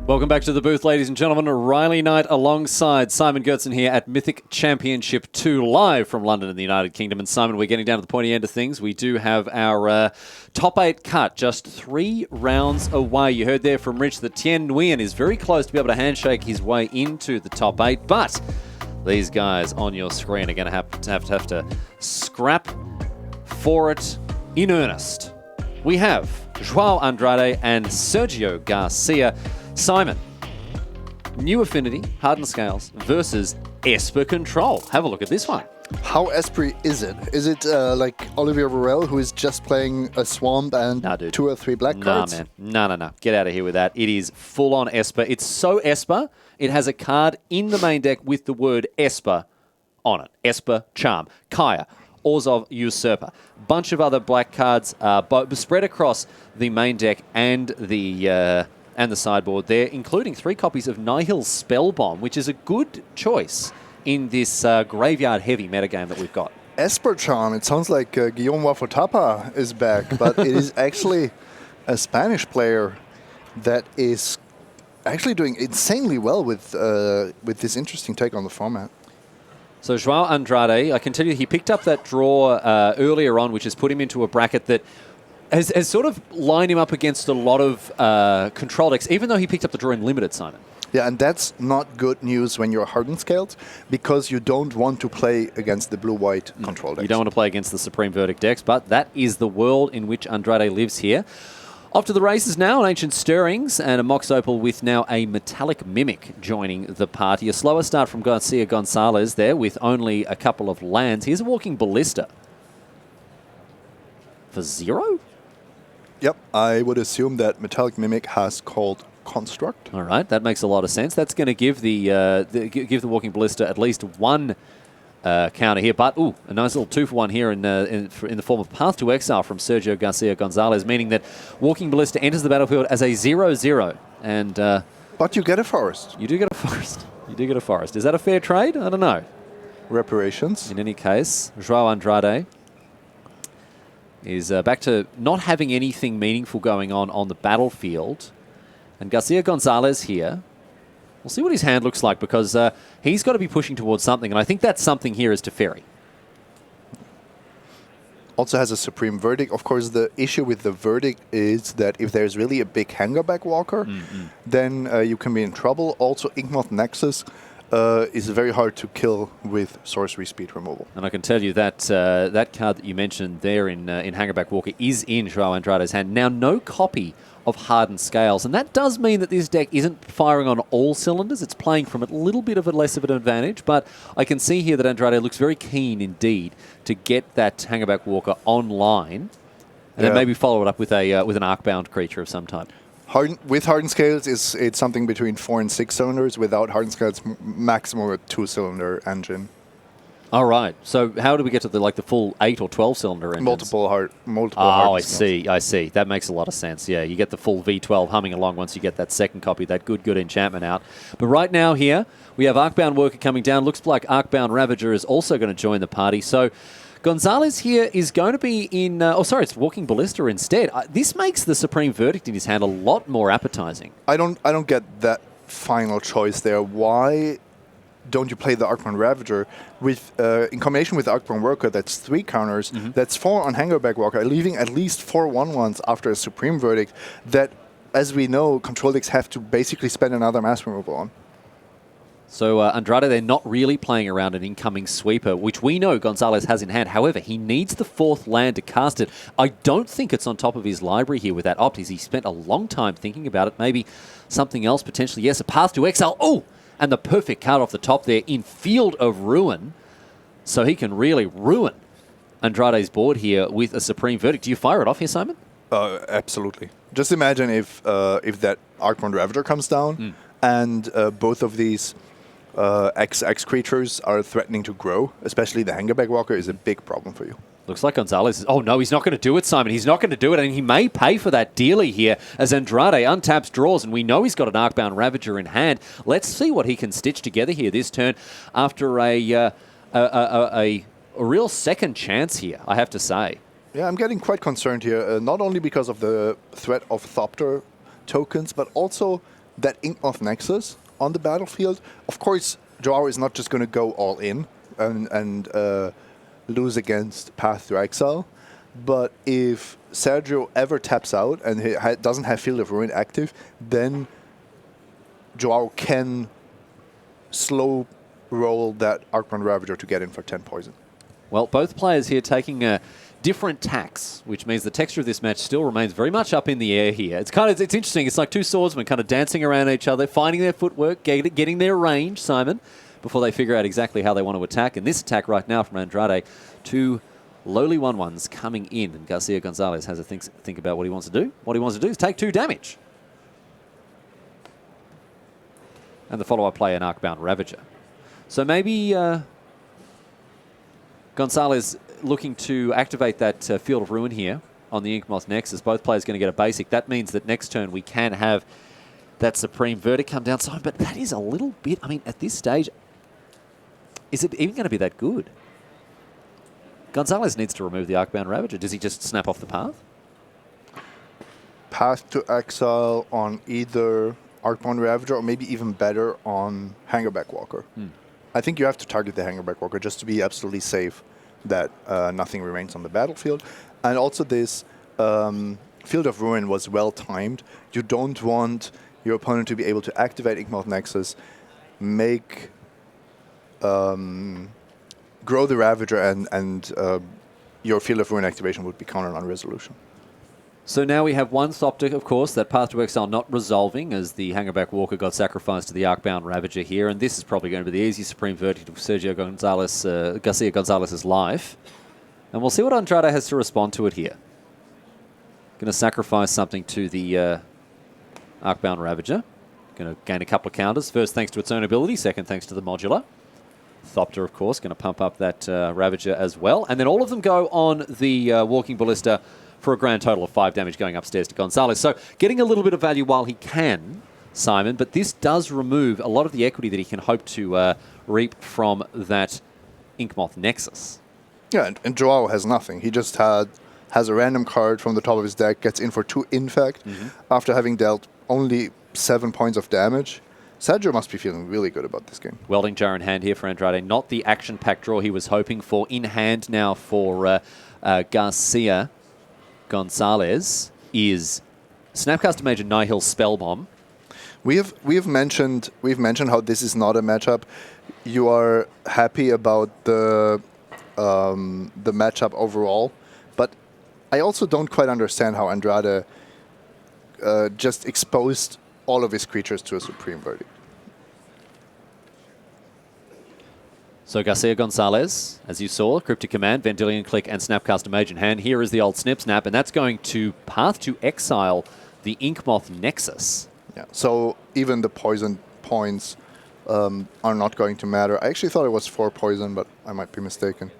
Welcome back to the booth, ladies and gentlemen. Riley Knight alongside Simon Gertzen here at Mythic Championship 2, live from London in the United Kingdom. And Simon, we're getting down to the pointy end of things. We do have our top 8 cut, just 3 rounds away. You heard there from Rich that Tien Nguyen is very close to be able to handshake his way into the top 8, but these guys on your screen are going to have to scrap for it in earnest. We have João Andrade and Sergio Garcia. Simon, New Affinity, Hardened Scales versus Esper Control. Have a look at this one. How Esper is it? Is it like Olivier Varel, who is just playing a Swamp and 2 or 3 black cards? Nah, man. No. Get out of here with that. It is full-on Esper. It's so Esper, it has a card in the main deck with the word Esper on it. Esper, Charm, Kaya, Orzhov, Usurper. Bunch of other black cards spread across the main deck and the sideboard there, including 3 copies of Nihil's Spellbomb, which is a good choice in this graveyard-heavy metagame that we've got. Esper Charm, it sounds like Guillaume Wafotapa is back, but it is actually a Spanish player that is actually doing insanely well with this interesting take on the format. So João Andrade, I can tell you he picked up that draw earlier on, which has put him into a bracket that has sort of lined him up against a lot of control decks, even though he picked up the draw in Limited, Simon. Yeah, and that's not good news when you're Hardened Scaled, because you don't want to play against the blue-white control decks. You don't want to play against the Supreme Verdict decks, but that is the world in which Andrade lives here. Off to the races now, an Ancient Stirrings and a Mox Opal with now a Metallic Mimic joining the party. A slower start from Garcia Gonzalez there with only a couple of lands. Here's a Walking Ballista. For 0? Yep, I would assume that Metallic Mimic has called Construct. All right, that makes a lot of sense. That's going to give the Walking Ballista at least 1 counter here, but a nice little 2-for-1 here in the form of Path to Exile from Sergio Garcia Gonzalez, meaning that Walking Ballista enters the battlefield as a 0/0, and but you get a forest. You do get a forest. You do get a forest. Is that a fair trade? I don't know. Reparations. In any case, João Andrade is back to not having anything meaningful going on the battlefield, and Garcia Gonzalez here. We'll see what his hand looks like, because he's got to be pushing towards something, and I think that something here is Teferi. Also has a Supreme Verdict. Of course, the issue with the Verdict is that if there's really a big Hangerback Walker, then you can be in trouble. Also, Inkmoth Nexus is very hard to kill with Sorcery Speed removal. And I can tell you that that card that you mentioned there in Hangerback Walker is in João Andrade's hand. Now, no copy of Hardened Scales, and that does mean that this deck isn't firing on all cylinders. It's playing from a little bit of a less of an advantage, but I can see here that Andrade looks very keen indeed to get that Hangerback Walker online, and then maybe follow it up with an Arcbound creature of some type. With Hardened Scales, it's something between 4 and 6 cylinders. Without Hardened Scales, maximum a 2-cylinder engine. All right. So how do we get to the full 8 or 12-cylinder engines? Multiple Hardened Scales. I see. That makes a lot of sense. Yeah, you get the full V12 humming along once you get that second copy, that good enchantment out. But right now here, we have Arcbound Worker coming down. Looks like Arcbound Ravager is also going to join the party. So Gonzales here is going to be in... it's Walking Ballista instead. This makes the Supreme Verdict in his hand a lot more appetizing. I don't get that final choice there. Why don't you play the Arcbound Ravager with in combination with the Arcbound Worker? That's 3 counters. That's 4 on Hangerback Walker, leaving at least 4 1/1s after a Supreme Verdict that, as we know, control decks have to basically spend another mass removal on. So Andrade, they're not really playing around an incoming sweeper, which we know Gonzales has in hand. However, he needs the 4th land to cast it. I don't think it's on top of his library here with that opt. He spent a long time thinking about it. Maybe something else potentially. Yes, a Path to Exile. Oh! And the perfect card off the top there in Field of Ruin. So he can really ruin Andrade's board here with a Supreme Verdict. Do you fire it off here, Simon? Absolutely. Just imagine if that Arcbound Ravager comes down and both of these XX creatures are threatening to grow, especially the Hangerback Walker is a big problem for you. Looks like Gonzales is... Oh, no, he's not going to do it, Simon. He's not going to do it, and he may pay for that dearly here as Andrade untaps draws, and we know he's got an Arcbound Ravager in hand. Let's see what he can stitch together here this turn after a real second chance here, I have to say. Yeah, I'm getting quite concerned here, not only because of the threat of Thopter tokens, but also that Inkmoth Nexus on the battlefield. Of course, João is not just going to go all in and lose against Path to Exile, but if Sergio ever taps out and he doesn't have Field of Ruin active, then João can slow roll that Arcbound Ravager to get in for 10 poison. Well, both players here taking different tacks, which means the texture of this match still remains very much up in the air here. It's interesting. It's like two swordsmen kind of dancing around each other, finding their footwork, getting their range, Simon, before they figure out exactly how they want to attack. And this attack right now from Andrade, two lowly 1/1s coming in, and Garcia Gonzalez has a think about what he wants to do. What he wants to do is take 2 damage. And the follow-up play, an Arcbound Ravager. So maybe Gonzales looking to activate that Field of Ruin here on the Inkmoth Nexus. Both players going to get a basic. That means that next turn we can have that Supreme Verdict come down. But that is a little bit, I mean, at this stage, is it even going to be that good? Gonzales needs to remove the Arcbound Ravager. Does he just snap off the path? Path to Exile on either Arcbound Ravager or maybe even better on Hangerback Walker. I think you have to target the Hangerback Walker just to be absolutely safe that nothing remains on the battlefield. And also this Field of Ruin was well timed. You don't want your opponent to be able to activate Inkmoth Nexus, make grow the Ravager, and your Field of Ruin activation would be countered on resolution. So now we have one Thopter, of course, that Path to Exile not resolving as the Hangerback Walker got sacrificed to the Arcbound Ravager here. And this is probably going to be the easy Supreme Verdict of Sergio Garcia Gonzalez's life. And we'll see what Andrade has to respond to it here. Going to sacrifice something to the Arcbound Ravager. Going to gain a couple of counters. First, thanks to its own ability. Second, thanks to the modular. Thopter, of course, going to pump up that Ravager as well. And then all of them go on the Walking Ballista for a grand total of 5 damage going upstairs to Gonzales. So getting a little bit of value while he can, Simon, but this does remove a lot of the equity that he can hope to reap from that Inkmoth Nexus. Yeah, and João has nothing. He just has a random card from the top of his deck, gets in for 2 infect after having dealt only 7 points of damage. Sergio must be feeling really good about this game. Welding Jar in hand here for Andrade. Not the action-packed draw he was hoping for. In hand now for Garcia Gonzalez is Snapcaster Mage and Nihil Spellbomb. We've mentioned how this is not a matchup. You are happy about the matchup overall, but I also don't quite understand how Andrade just exposed all of his creatures to a Supreme Verdict. So Garcia Gonzalez, as you saw, Cryptic Command, Vendilion Click, and Snapcaster Mage in hand. Here is the old Snip Snap, and that's going to Path to Exile the Inkmoth Nexus. Yeah. So even the poison points are not going to matter. I actually thought it was 4 poison, but I might be mistaken.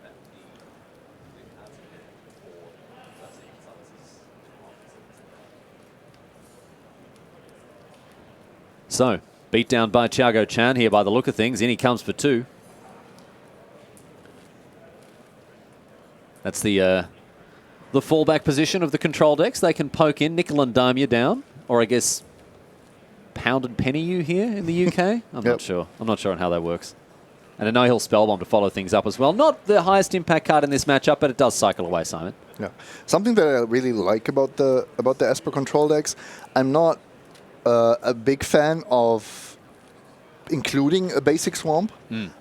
So, beat down by Thiago Chan here by the look of things. In he comes for 2. That's the fallback position of the control decks. They can poke in, nickel and dime you down. Or I guess pound and penny you here in the UK. I'm not sure. I'm not sure on how that works. And a Nihil Spellbomb to follow things up as well. Not the highest impact card in this matchup, but it does cycle away, Simon. Yeah. Something that I really like about the Esper Control decks, I'm not a big fan of including a basic swamp,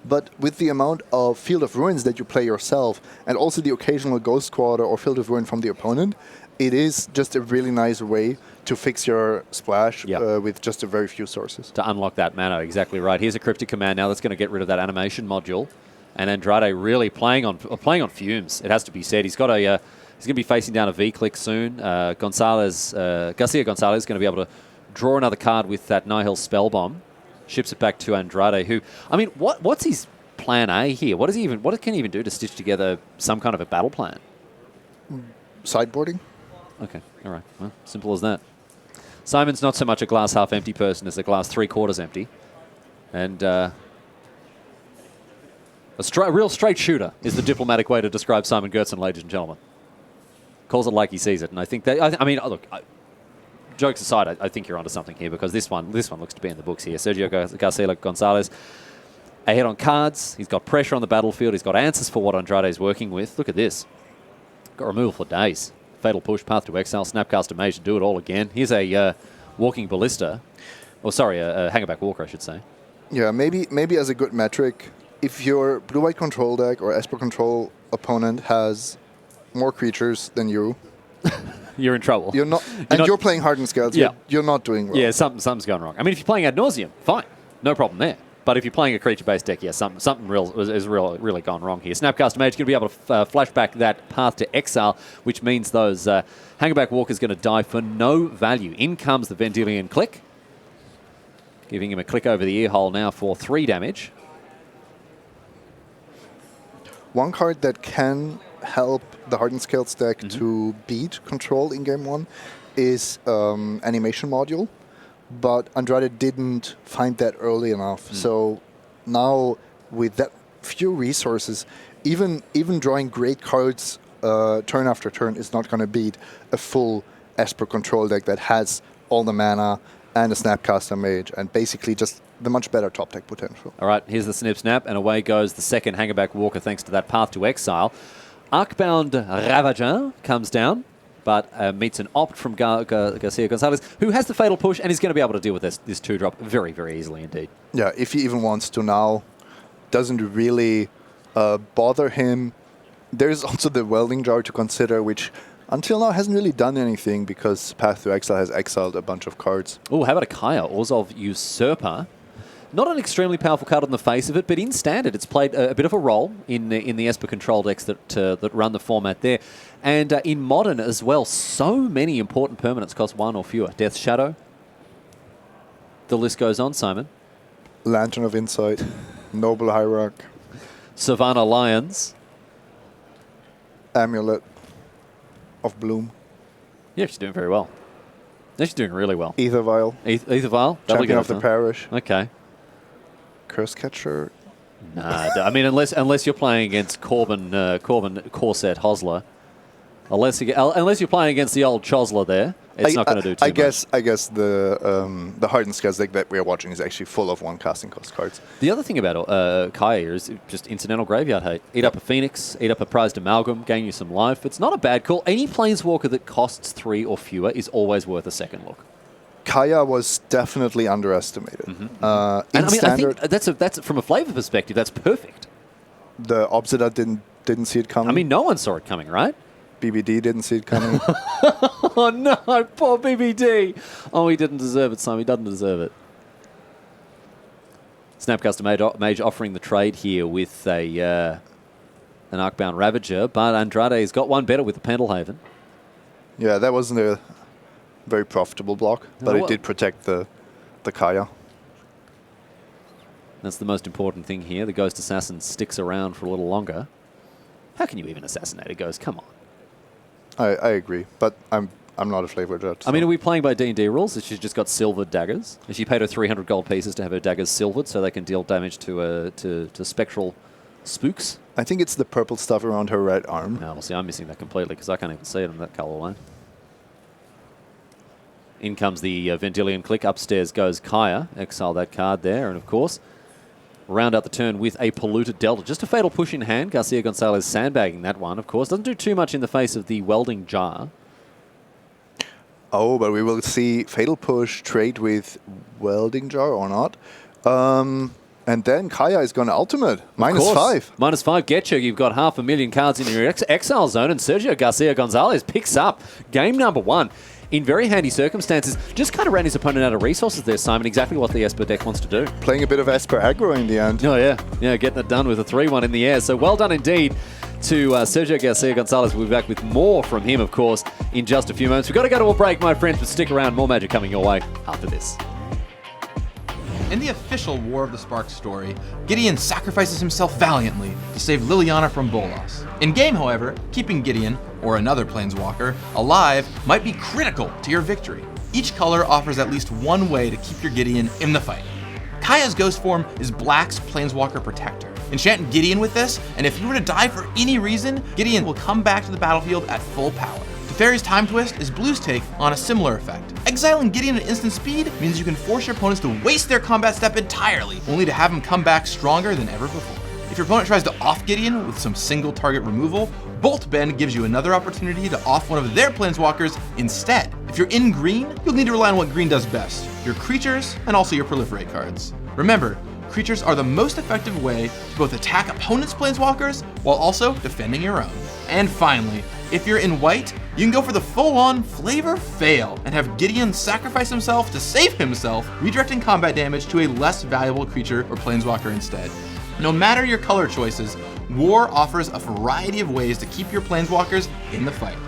but with the amount of Field of Ruins that you play yourself, and also the occasional Ghost Quarter or Field of Ruin from the opponent, it is just a really nice way to fix your splash with just a very few sources. To unlock that mana, exactly right. Here's a Cryptic Command now that's going to get rid of that animation module, and Andrade really playing on fumes. It has to be said. He's got a he's going to be facing down a V-click soon. Garcia Gonzalez is going to be able to draw another card with that Nihil Spellbomb. Ships it back to Andrade, who, I mean, what's his plan A here? What can he even do to stitch together some kind of a battle plan? Sideboarding. Okay, all right. Well, simple as that. Simon's not so much a glass half empty person as a glass 3/4 empty. And a real straight shooter is the diplomatic way to describe Simon Gertzen, ladies and gentlemen. Calls it like he sees it. And I think that, I mean, look, jokes aside, I think you're onto something here because this one looks to be in the books here. Sergio Garcia Gonzalez, ahead on cards. He's got pressure on the battlefield. He's got answers for what Andrade is working with. Look at this. Got removal for days. Fatal Push, Path to Exile, Snapcaster Mage to do it all again. Here's a Walking Ballista. Or sorry, a Hangerback Walker, I should say. Yeah, maybe as a good metric, if your blue-white control deck or Esper Control opponent has more creatures than you, you're in trouble. You're playing Hardened Scales. Yeah. You're not doing well. Yeah, something's going wrong. I mean, if you're playing Ad Nauseam, fine. No problem there. But if you're playing a creature-based deck, yeah, something really gone wrong here. Snapcaster Mage is going to be able to flash back that Path to Exile, which means those Hangerback Walkers going to die for no value. In comes the Vendilion Click, giving him a click over the ear hole now for 3 damage. One card that can help the Hardened Scales deck to beat Control in Game 1 is Animation Module. But Andrade didn't find that early enough. So now, with that few resources, even drawing great cards turn after turn is not going to beat a full Esper Control deck that has all the mana and a Snapcaster Mage and basically just the much better top deck potential. All right, here's the Snap, and away goes the second Hangerback Walker thanks to that Path to Exile. Arcbound Ravager comes down, but meets an opt from Garcia Gonzalez, who has the Fatal Push and is going to be able to deal with this 2-drop very, very easily indeed. Yeah, if he even wants to now, doesn't really bother him. There's also the Welding Jar to consider, which until now hasn't really done anything because Path to Exile has exiled a bunch of cards. Oh, how about a Kaya, Orzhov Usurper? Not an extremely powerful card on the face of it, but in Standard, it's played a bit of a role in the Esper Control decks that run the format there. And in Modern as well, so many important permanents cost 1 or fewer. Death Shadow. The list goes on, Simon. Lantern of Insight, Noble Hierarch, Savannah Lions. Amulet of Bloom. Yeah, she's doing very well. Yeah, she's doing really well. Ether Vial. Ether Vial? Champion of the Parish. Okay. Curse Catcher. Nah, I mean, unless you're playing against Corbin Corset Hosler, unless you're playing against the old Chosler there, it's not going to do too much. I guess the Hardened Scales deck that we are watching is actually full of 1 casting cost cards. The other thing about Kaya is just incidental graveyard hate. Eat up a Phoenix, eat up a Prized Amalgam, gain you some life. It's not a bad call. Any Planeswalker that costs 3 or fewer is always worth a second look. Kaya was definitely underestimated. And I think that's from a flavor perspective, that's perfect. The Obsidian didn't see it coming. I mean, no one saw it coming, right? BBD didn't see it coming. Oh no, poor BBD. Oh, he didn't deserve it, Simon. He doesn't deserve it. Snapcaster Mage offering the trade here with an Arcbound Ravager, but Andrade's got one better with the Pendelhaven. Yeah, that wasn't a very profitable block, but it did protect the Kaya. That's the most important thing here. The Ghost Assassin sticks around for a little longer. How can you even assassinate a Ghost? Come on. I agree, but I'm not a flavor judge. So. I mean, are we playing by D&D rules? Has she just got silvered daggers? Has she paid her 300 gold pieces to have her daggers silvered so they can deal damage to spectral spooks? I think it's the purple stuff around her right arm. No, well, see, I'm missing that completely because I can't even see it in that colorway. In comes the Vendilion Click. Upstairs goes Kaya. Exile that card there. And, of course, round out the turn with a Polluted Delta. Just a Fatal Push in hand. Garcia Gonzalez sandbagging that one, of course. Doesn't do too much in the face of the Welding Jar. Oh, but we will see Fatal Push trade with Welding Jar or not. And then Kaya is going to ultimate. -5. -5 get you. You've got 500,000 cards in your exile zone. And Sergio Garcia Gonzalez picks up game number 1. In very handy circumstances, just kind of ran his opponent out of resources there, Simon. Exactly what the Esper deck wants to do. Playing a bit of Esper aggro in the end. Oh, yeah. Yeah, getting it done with a 3-1 in the air. So well done indeed to Sergio Garcia Gonzalez. We'll be back with more from him, of course, in just a few moments. We've got to go to a break, my friends, but stick around. More Magic coming your way after this. In the official War of the Sparks story, Gideon sacrifices himself valiantly to save Liliana from Bolas. In-game, however, keeping Gideon, or another Planeswalker, alive might be critical to your victory. Each color offers at least one way to keep your Gideon in the fight. Kaya's Ghost form is Black's Planeswalker Protector. Enchant Gideon with this, and if you were to die for any reason, Gideon will come back to the battlefield at full power. To Teferi's Time Twist is Blue's take on a similar effect. Exiling Gideon at instant speed means you can force your opponents to waste their combat step entirely, only to have them come back stronger than ever before. If your opponent tries to off Gideon with some single target removal, Bolt Bend gives you another opportunity to off one of their planeswalkers instead. If you're in green, you'll need to rely on what green does best, your creatures and also your proliferate cards. Remember, creatures are the most effective way to both attack opponents' planeswalkers while also defending your own. And finally, if you're in white, you can go for the full-on flavor fail and have Gideon sacrifice himself to save himself, redirecting combat damage to a less valuable creature or planeswalker instead. No matter your color choices, War offers a variety of ways to keep your planeswalkers in the fight.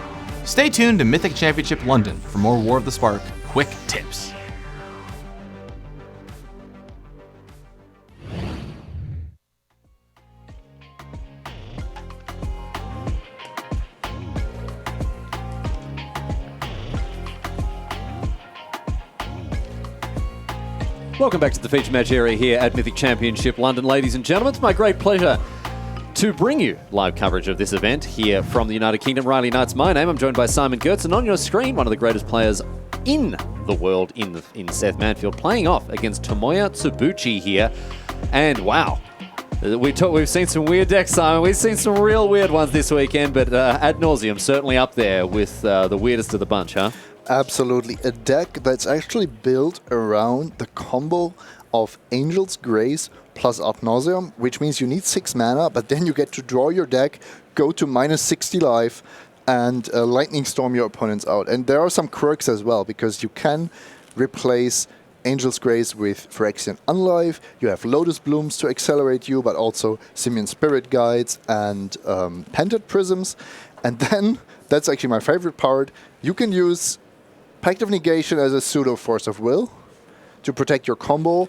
Stay tuned to Mythic Championship London for more War of the Spark quick tips. Welcome back to the feature match area here at Mythic Championship London, ladies and gentlemen. It's my great pleasure to bring you live coverage of this event here from the United Kingdom. Riley Knight's my name. I'm joined by Simon Gertz, and on your screen, one of the greatest players in the world in Seth Manfield, playing off against Tomoya Tsubuchi here. And wow, we've seen some weird decks, Simon. We've seen some real weird ones this weekend, but ad nauseum certainly up there with the weirdest of the bunch, huh? Absolutely. A deck that's actually built around the combo of Angel's Grace plus Ad Nauseam, which means you need 6 mana, but then you get to draw your deck, go to minus 60 life, and lightning storm your opponents out. And there are some quirks as well, because you can replace Angel's Grace with Phyrexian Unlife, you have Lotus Blooms to accelerate you, but also Simian Spirit Guides and Pented Prisms. And then, that's actually my favorite part, you can use Pact of Negation as a pseudo Force of Will to protect your combo,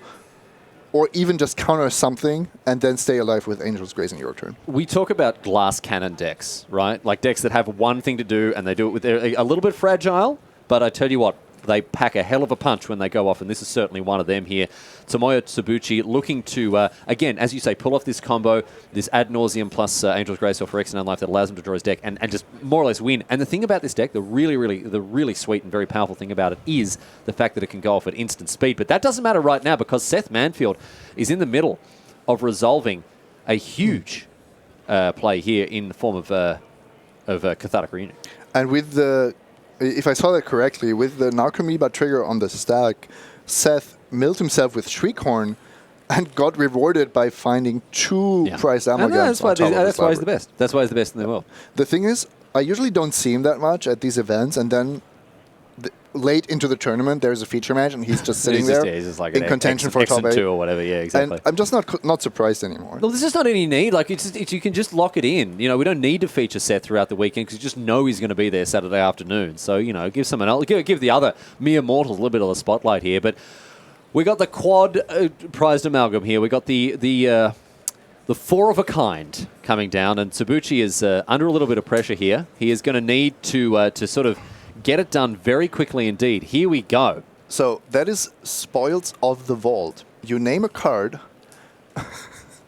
or even just counter something and then stay alive with Angel's Grace in your turn. We talk about glass cannon decks, right? Like decks that have one thing to do and they do it with a little bit fragile, but I tell you what, they pack a hell of a punch when they go off, and this is certainly one of them here. Tomoya Tsubuchi looking to, again, as you say, pull off this combo, this Ad Nauseam plus Angel's Grace or Phyrexian Unlife that allows him to draw his deck and just more or less win. And the thing about this deck, the really sweet and very powerful thing about it is the fact that it can go off at instant speed. But that doesn't matter right now because Seth Manfield is in the middle of resolving a huge play here in the form of Cathartic Reunion. And with the... If I saw that correctly, with the Narcomoeba trigger on the stack, Seth milled himself with Shriekhorn and got rewarded by finding 2 prize amalgams. That's why he's the best. That's why he's the best in the world. The thing is, I usually don't see him that much at these events, and then late into the tournament, there's a feature match, and he's just sitting there just like in contention for top 8 or whatever. Yeah, exactly. And I'm just not surprised anymore. Well, there's just not any need. Like you can just lock it in. You know, we don't need to feature Seth throughout the weekend because you just know he's going to be there Saturday afternoon. So give someone else, give the other mere mortals a little bit of the spotlight here. But we got the quad prized amalgam here. We got the 4 of a kind coming down, and Tsubuchi is under a little bit of pressure here. He is going to need to sort of get it done very quickly indeed. Here we go. So that is Spoils of the Vault. You name a card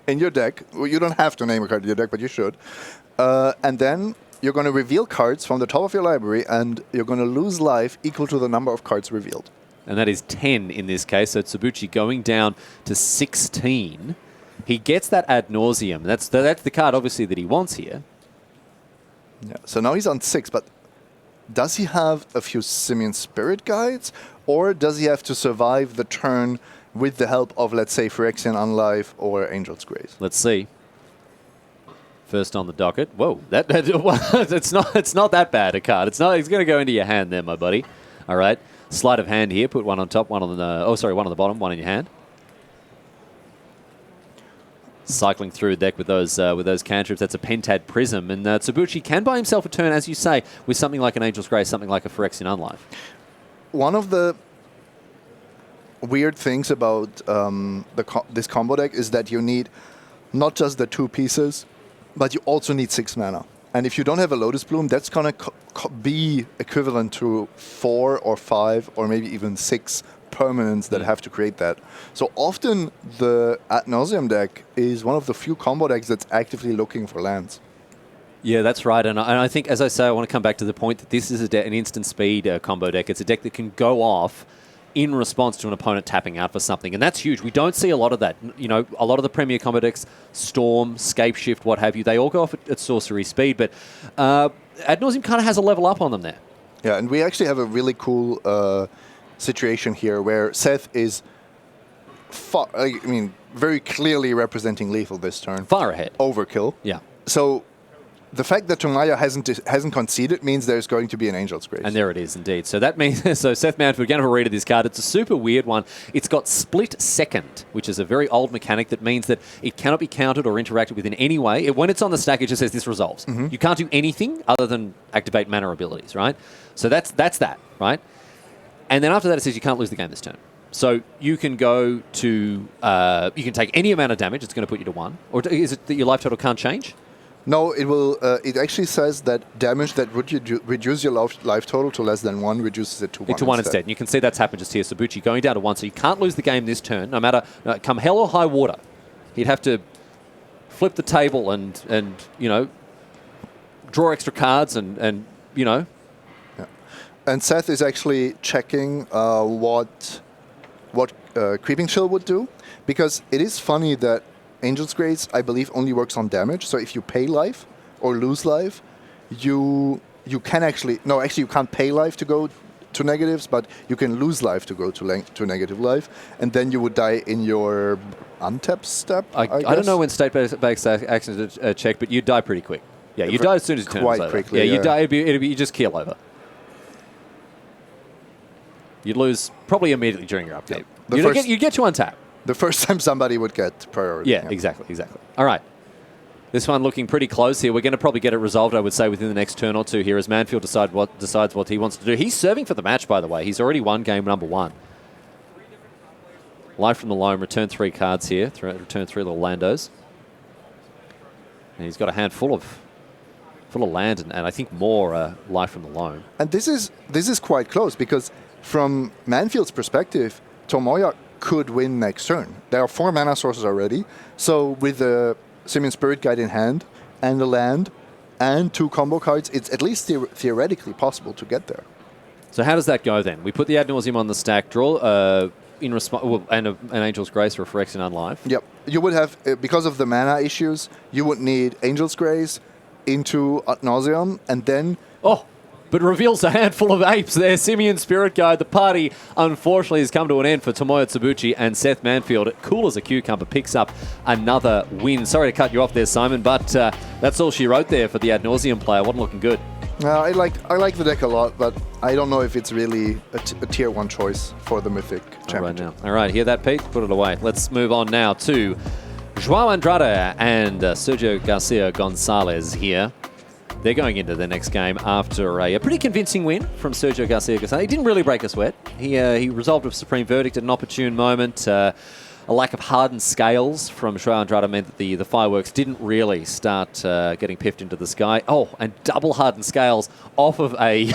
in your deck. Well, you don't have to name a card in your deck, but you should. And then you're going to reveal cards from the top of your library, and you're going to lose life equal to the number of cards revealed. And that is 10 in this case. So Tsubuchi going down to 16. He gets that Ad Nauseam. That's the card, obviously, that he wants here. Yeah. So now he's on 6, but does he have a few Simian Spirit Guides, or does he have to survive the turn with the help of, let's say, Phyrexian Unlife or Angel's Grace? Let's see. First on the docket. Whoa, it's not that bad a card. It's going to go into your hand there, my buddy. All right, sleight of hand here. Put one on top, one on the bottom, one in your hand. Cycling through the deck with those cantrips. That's a Pentad Prism. And Tsubuchi can buy himself a turn, as you say, with something like an Angel's Grace, something like a Phyrexian Unlife. One of the weird things about this combo deck is that you need not just the 2 pieces, but you also need 6 mana. And if you don't have a Lotus Bloom, that's going to be equivalent to 4 or 5 or maybe even 6 permanents that have to create that. So often the Ad Nauseam deck is one of the few combo decks that's actively looking for lands. Yeah, that's right. And I think, as I say, I want to come back to the point that this is an instant speed combo deck. It's a deck that can go off in response to an opponent tapping out for something. And that's huge. We don't see a lot of that. You know, a lot of the Premier combo decks, Storm, Scape Shift, what have you, they all go off at sorcery speed. But Ad Nauseam kind of has a level up on them there. Yeah, and we actually have a really cool situation here where Seth is, very clearly representing lethal this turn. Far ahead. Overkill. Yeah. So the fact that Tomaya hasn't conceded means there's going to be an Angel's Grace. And there it is, indeed. So that means, so Seth Manfield, going to have a read of this card. It's a super weird one. It's got Split Second, which is a very old mechanic that means that it cannot be countered or interacted with in any way. When it's on the stack, it just says this resolves. Mm-hmm. You can't do anything other than activate mana abilities, right? So that's that, right? And then after that, it says you can't lose the game this turn. So you can go to, you can take any amount of damage. It's going to put you to 1. Or is it that your life total can't change? No, it will. It actually says that damage that would reduce your life total to less than 1 reduces it to 1. To 1 instead. And you can see that's happened just here. Sabuchi going down to 1, so you can't lose the game this turn, no matter come hell or high water. He'd have to flip the table and you know, draw extra cards and you know. Yeah. And Seth is actually checking what Creeping Chill would do, because it is funny that Angel's Grace, I believe, only works on damage. So if you pay life or lose life, you can actually... No, actually, you can't pay life to go to negatives, but you can lose life to go to negative life, and then you would die in your untapped step, I guess. I don't know when state-based actions are checked, but you die pretty quick. Yeah, you die as soon as you turn quite over. quickly. Yeah, you die. It'd be you just keel over. You'd lose probably immediately during your upkeep. Yeah. You get to untap. The first time somebody would get priority. Yeah, exactly. All right. This one looking pretty close here. We're going to probably get it resolved, I would say, within the next turn or two here as Manfield decides what he wants to do. He's serving for the match, by the way. He's already won game number 1. Life from the Loam, return 3 cards here. Return 3 little landos. And he's got a hand full of land and I think more Life from the Loam. And this is quite close, because from Manfield's perspective, Tomoya could win next turn. There are 4 mana sources already. So with the Simian Spirit Guide in hand and the land and 2 combo cards, it's at least theoretically possible to get there. So how does that go then? We put the Ad Nauseam on the stack, draw in response, and an Angel's Grace for Phyrexian Unlife. Yep. You would have, because of the mana issues, you would need Angel's Grace into Ad Nauseam, and then... Oh! But reveals a handful of apes there. Simian Spirit Guide. The party, unfortunately, has come to an end for Tomoya Tsubuchi and Seth Manfield. Cool as a cucumber picks up another win. Sorry to cut you off there, Simon, but that's all she wrote there for the Ad Nauseam player. Wasn't looking good. I like the deck a lot, but I don't know if it's really a tier 1 choice for the Mythic Championship. All right, hear that, Pete? Put it away. Let's move on now to João Andrade and Sergio Garcia Gonzalez here. They're going into the next game after a pretty convincing win from Sergio Garcia Gonzalez. He didn't really break a sweat. He resolved a supreme verdict at an opportune moment. A lack of hardened scales from João Andrade meant that the fireworks didn't really start getting piffed into the sky. Oh, and double hardened scales off of an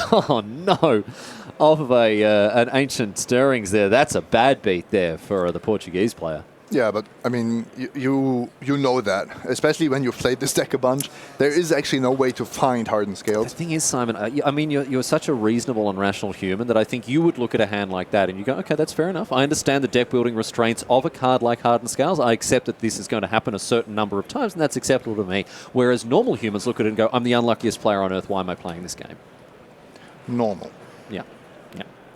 Ancient Stirrings there. That's a bad beat there for the Portuguese player. Yeah, but I mean, you know that, especially when you've played this deck a bunch, there is actually no way to find hardened scales. The thing is, Simon, I mean, you're such a reasonable and rational human that I think you would look at a hand like that and you go, okay, that's fair enough. I understand the deck building restraints of a card like Hardened Scales. I accept that this is going to happen a certain number of times, and that's acceptable to me. Whereas normal humans look at it and go, I'm the unluckiest player on earth. Why am I playing this game? Normal. Yeah.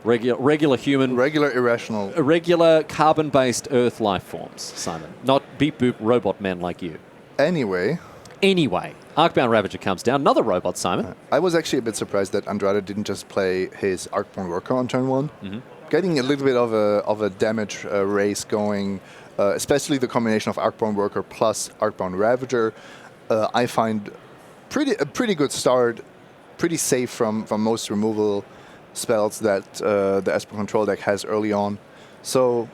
Regular human... Regular irrational. Regular carbon-based Earth life forms, Simon. Not beep-boop robot men like you. Anyway, Arcbound Ravager comes down. Another robot, Simon. I was actually a bit surprised that Andrade didn't just play his Arcbound Worker on turn 1. Mm-hmm. Getting a little bit of a damage race going, especially the combination of Arcbound Worker plus Arcbound Ravager, I find a pretty good start, pretty safe from most removal spells that the Esper Control deck has early on. So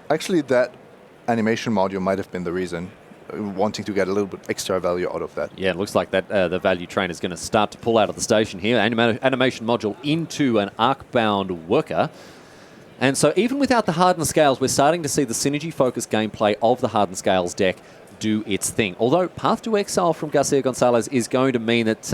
actually that animation module might have been the reason, wanting to get a little bit extra value out of that. Yeah, it looks like that the value train is going to start to pull out of the station here. Animation module into an Arcbound Worker. And so even without the Hardened Scales, we're starting to see the synergy-focused gameplay of the Hardened Scales deck do its thing. Although Path to Exile from Garcia Gonzalez is going to mean that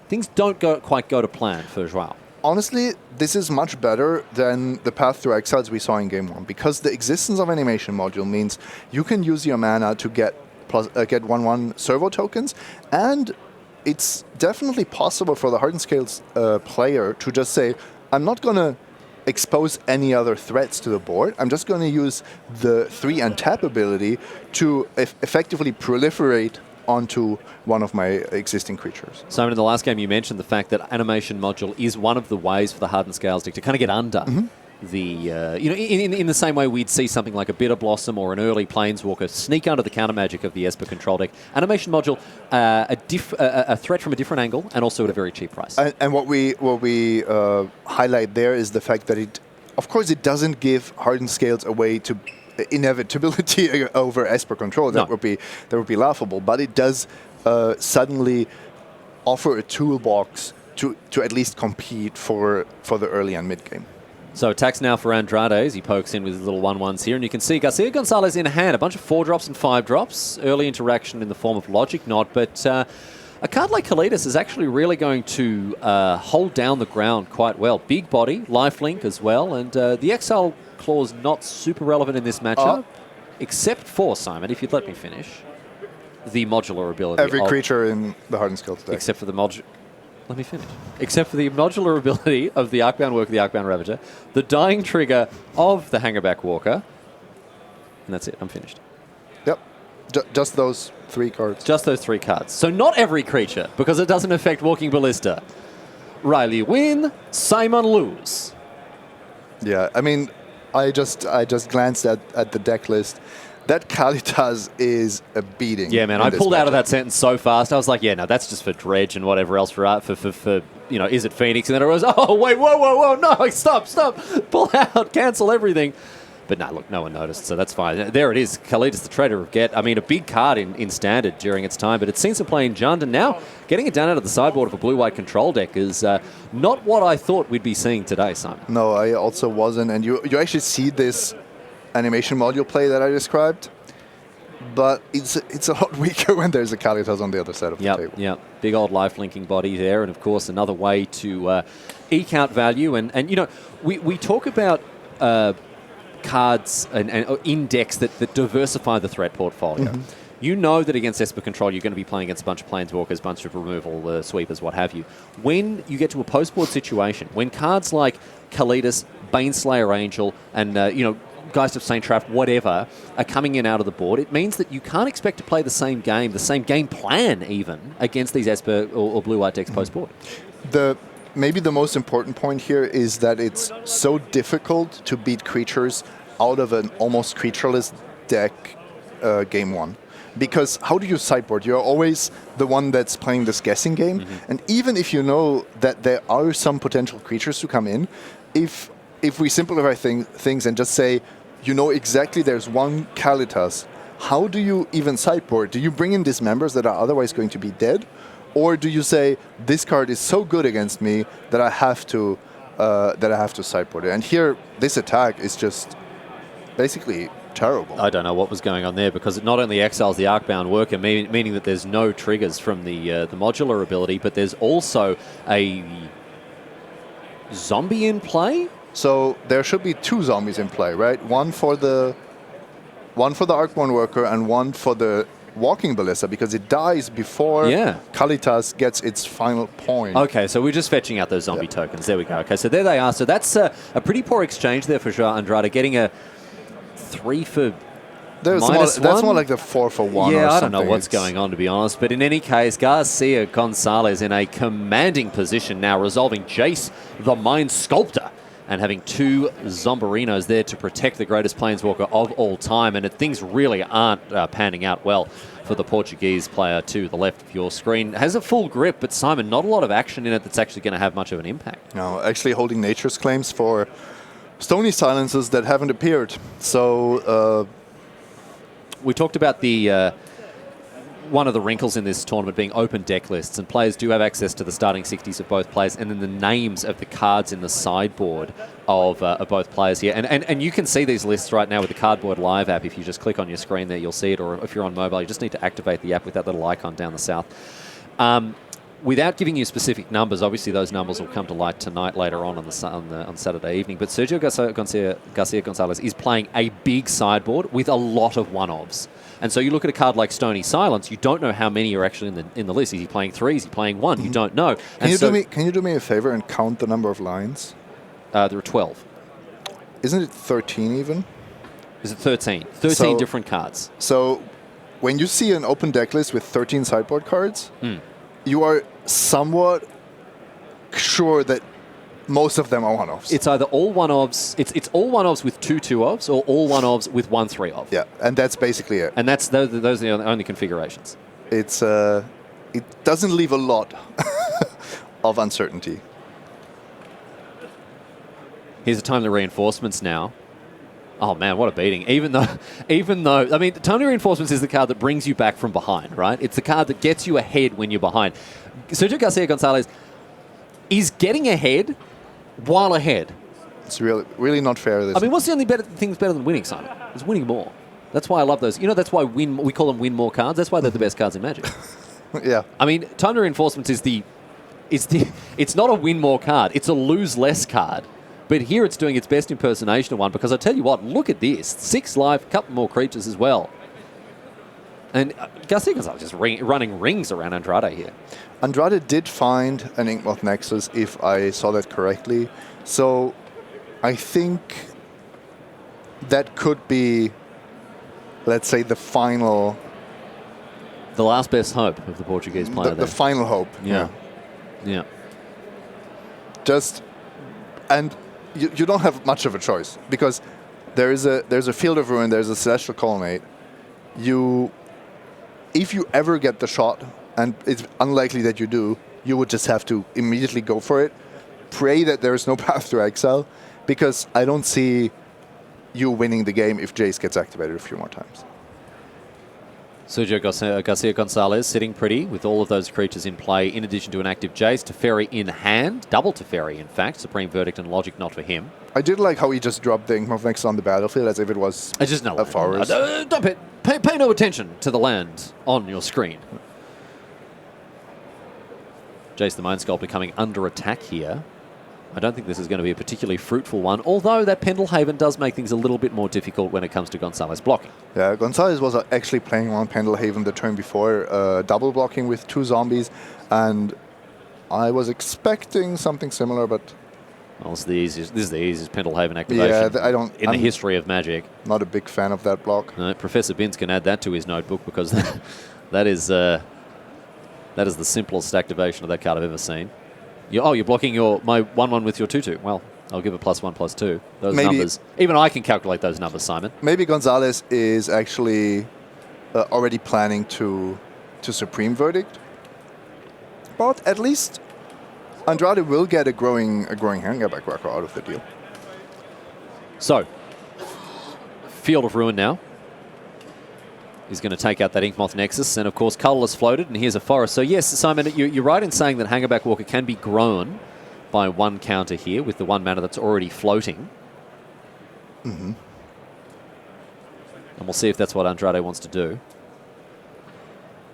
things don't quite go to plan for João. Honestly, this is much better than the Path to Exiles we saw in Game 1, because the existence of Animation Module means you can use your mana to get 1/1 servo tokens, and it's definitely possible for the Hardened Scales player to just say, I'm not going to expose any other threats to the board. I'm just going to use the 3 untap ability to effectively proliferate onto one of my existing creatures. Simon, in the last game you mentioned the fact that Animation Module is one of the ways for the Hardened Scales deck to kind of get under the, in the same way we'd see something like a Bitter Blossom or an early Planeswalker sneak under the counter magic of the Esper Control deck. Animation Module, a threat from a different angle and also at a very cheap price. And what we highlight there is the fact that of course, it doesn't give Hardened Scales a way to inevitability over Esper Control. That would be laughable. But it does suddenly offer a toolbox to at least compete for the early and mid game. So attacks now for Andrade as he pokes in with his little 1/1s here. And you can see Garcia Gonzalez in hand. A bunch of 4-drops and 5-drops. Early interaction in the form of Logic Knot. But a card like Kalidas is actually really going to hold down the ground quite well. Big body, lifelink as well. And the Exile Clause not super relevant in this matchup. Except for, Simon, if you'd let me finish, the modular ability. Every creature in the Hardened Scales deck. Except for the modular... Let me finish. Except for the modular ability of the Arcbound Worker, the Arcbound Ravager, the dying trigger of the Hangerback Walker, and that's it. I'm finished. Yep. Just those 3 cards. Just those 3 cards. So not every creature, because it doesn't affect Walking Ballista. Riley win, Simon lose. Yeah, I mean, I just glanced at the deck list. That Kalitas is a beating. Yeah, man, I pulled out of that sentence so fast. I was like, yeah, no, that's just for Dredge and whatever else for is it Phoenix? And then I was, oh, wait, whoa, no, stop, pull out, cancel everything. But no, look, no one noticed, so that's fine. There it is, Kalitas, the Trader of Get. I mean, a big card in Standard during its time, but it's seen some play in Jund, and now getting it down out of the sideboard of a blue-white control deck is not what I thought we'd be seeing today, Simon. No, I also wasn't, and you actually see this Animation Module play that I described, but it's a lot weaker when there's a Kalitas on the other side of the table. Yeah, big old life-linking body there, and of course another way to eke out value. And we talk about cards and in decks that diversify the threat portfolio. You know that against Esper Control, you're going to be playing against a bunch of Planeswalkers, bunch of removal, sweepers, what have you. When you get to a post-board situation, when cards like Kalitas, Baneslayer Angel, and Geist of Saint Traff, whatever, are coming in out of the board, it means that you can't expect to play the same game plan even, against these Esper or blue-white decks post-board. Maybe the most important point here is that it's so difficult to beat creatures out of an almost creatureless deck game 1. Because how do you sideboard? You're always the one that's playing this guessing game. And even if you know that there are some potential creatures to come in, if we simplify things and just say, exactly there's one Kalitas, how do you even sideboard? Do you bring in dismembers that are otherwise going to be dead? Or do you say, this card is so good against me that I have to sideboard it? And here, this attack is just basically terrible. I don't know what was going on there, because it not only exiles the Arcbound Worker, meaning that there's no triggers from the modular ability, but there's also a zombie in play. So there should be 2 zombies in play, right? One for the Arcbound Worker and one for the Walking Ballista, because it dies before Kalitas gets its final point. Okay, so we're just fetching out those zombie tokens. There we go. Okay, so there they are. So that's a pretty poor exchange there for João Andrade, getting a 3 for -1. That's more like the 4 for 1 or something. Yeah, I don't know what's going on, to be honest. But in any case, Garcia Gonzalez in a commanding position now, resolving Jace, the Mind Sculptor, and having 2 Zombarinos there to protect the greatest Planeswalker of all time. And things really aren't panning out well for the Portuguese player to the left of your screen. Has a full grip, but Simon, not a lot of action in it that's actually going to have much of an impact. No, actually holding Nature's Claims for Stony Silences that haven't appeared. So we talked about the one of the wrinkles in this tournament being open deck lists, and players do have access to the starting 60s of both players and then the names of the cards in the sideboard of both players here. And you can see these lists right now with the Cardboard Live app. If you just click on your screen there, you'll see it. Or if you're on mobile, you just need to activate the app with that little icon down the south. Without giving you specific numbers, obviously those numbers will come to light tonight later on Saturday evening. But Sergio Garcia Gonzalez is playing a big sideboard with a lot of one-ofs. And so you look at a card like Stony Silence, you don't know how many are actually in the list. Is he playing 3? Is he playing 1? You don't know. Can you do me a favor and count the number of lines? There are 12. Isn't it 13 even? Is it 13? 13 different cards. So when you see an open deck list with 13 sideboard cards, you are somewhat sure that most of them are one-offs. It's either all one-offs, it's all one-offs with 2 2-offs or all one-offs with 1 3-off. Yeah, and that's basically it. And those are the only configurations. It's it doesn't leave a lot of uncertainty. Here's a timely reinforcements now. Oh man, what a beating. Even though, I mean, timely reinforcements is the card that brings you back from behind, right? It's the card that gets you ahead when you're behind. Sergio Garcia Gonzalez is getting ahead while ahead. It's really not fair. I mean, what's the only thing that's better than winning, Simon? It's winning more. That's why I love those. You know, that's why we call them win more cards. That's why they're the best cards in Magic. Yeah. I mean, timely reinforcements it's not a win more card. It's a lose less card. But here it's doing its best impersonation of one, because I tell you what, look at this. 6 life, a couple more creatures as well. And Garcia Gonzalez just running rings around Andrade here. Andrade did find an Inkmoth Nexus, if I saw that correctly. So I think that could be, let's say, the last best hope of the Portuguese player. The final hope. Yeah. And you don't have much of a choice, because there's a Field of Ruin, there's a Celestial Colonnade. If you ever get the shot, and it's unlikely that you do, you would just have to immediately go for it. Pray that there's no path to exile, because I don't see you winning the game if Jace gets activated a few more times. Sergio Garcia Gonzalez sitting pretty with all of those creatures in play, in addition to an active Jace. Teferi in hand, double Teferi in fact. Supreme Verdict and Logic not for him. I did like how he just dropped the Inkmoth Nexus on the battlefield as if it was a forest. Don't pay no attention to the land on your screen. Jace the Mind Sculptor coming under attack here. I don't think this is going to be a particularly fruitful one, although that Pendlehaven does make things a little bit more difficult when it comes to Gonzales blocking. Yeah, Gonzales was actually playing around Pendlehaven the turn before, double blocking with 2 zombies, and I was expecting something similar, but... Well, this is the easiest Pendlehaven activation in the history of Magic. Not a big fan of that block. No, Professor Binns can add that to his notebook, because that is the simplest activation of that card I've ever seen. You're blocking my 1/1 with your 2/2. Well, I'll give it +1/+2. Those numbers. Even I can calculate those numbers, Simon. Maybe Gonzales is actually already planning to Supreme Verdict. But at least Andrade will get a growing Handgeback Worker out of the deal. So, Field of Ruin now. He's going to take out that Inkmoth Nexus, and of course Colourless floated, and here's a forest. So yes, Simon, you're right in saying that Hangerback Walker can be grown by 1 counter here with the 1 mana that's already floating. And we'll see if that's what Andrade wants to do,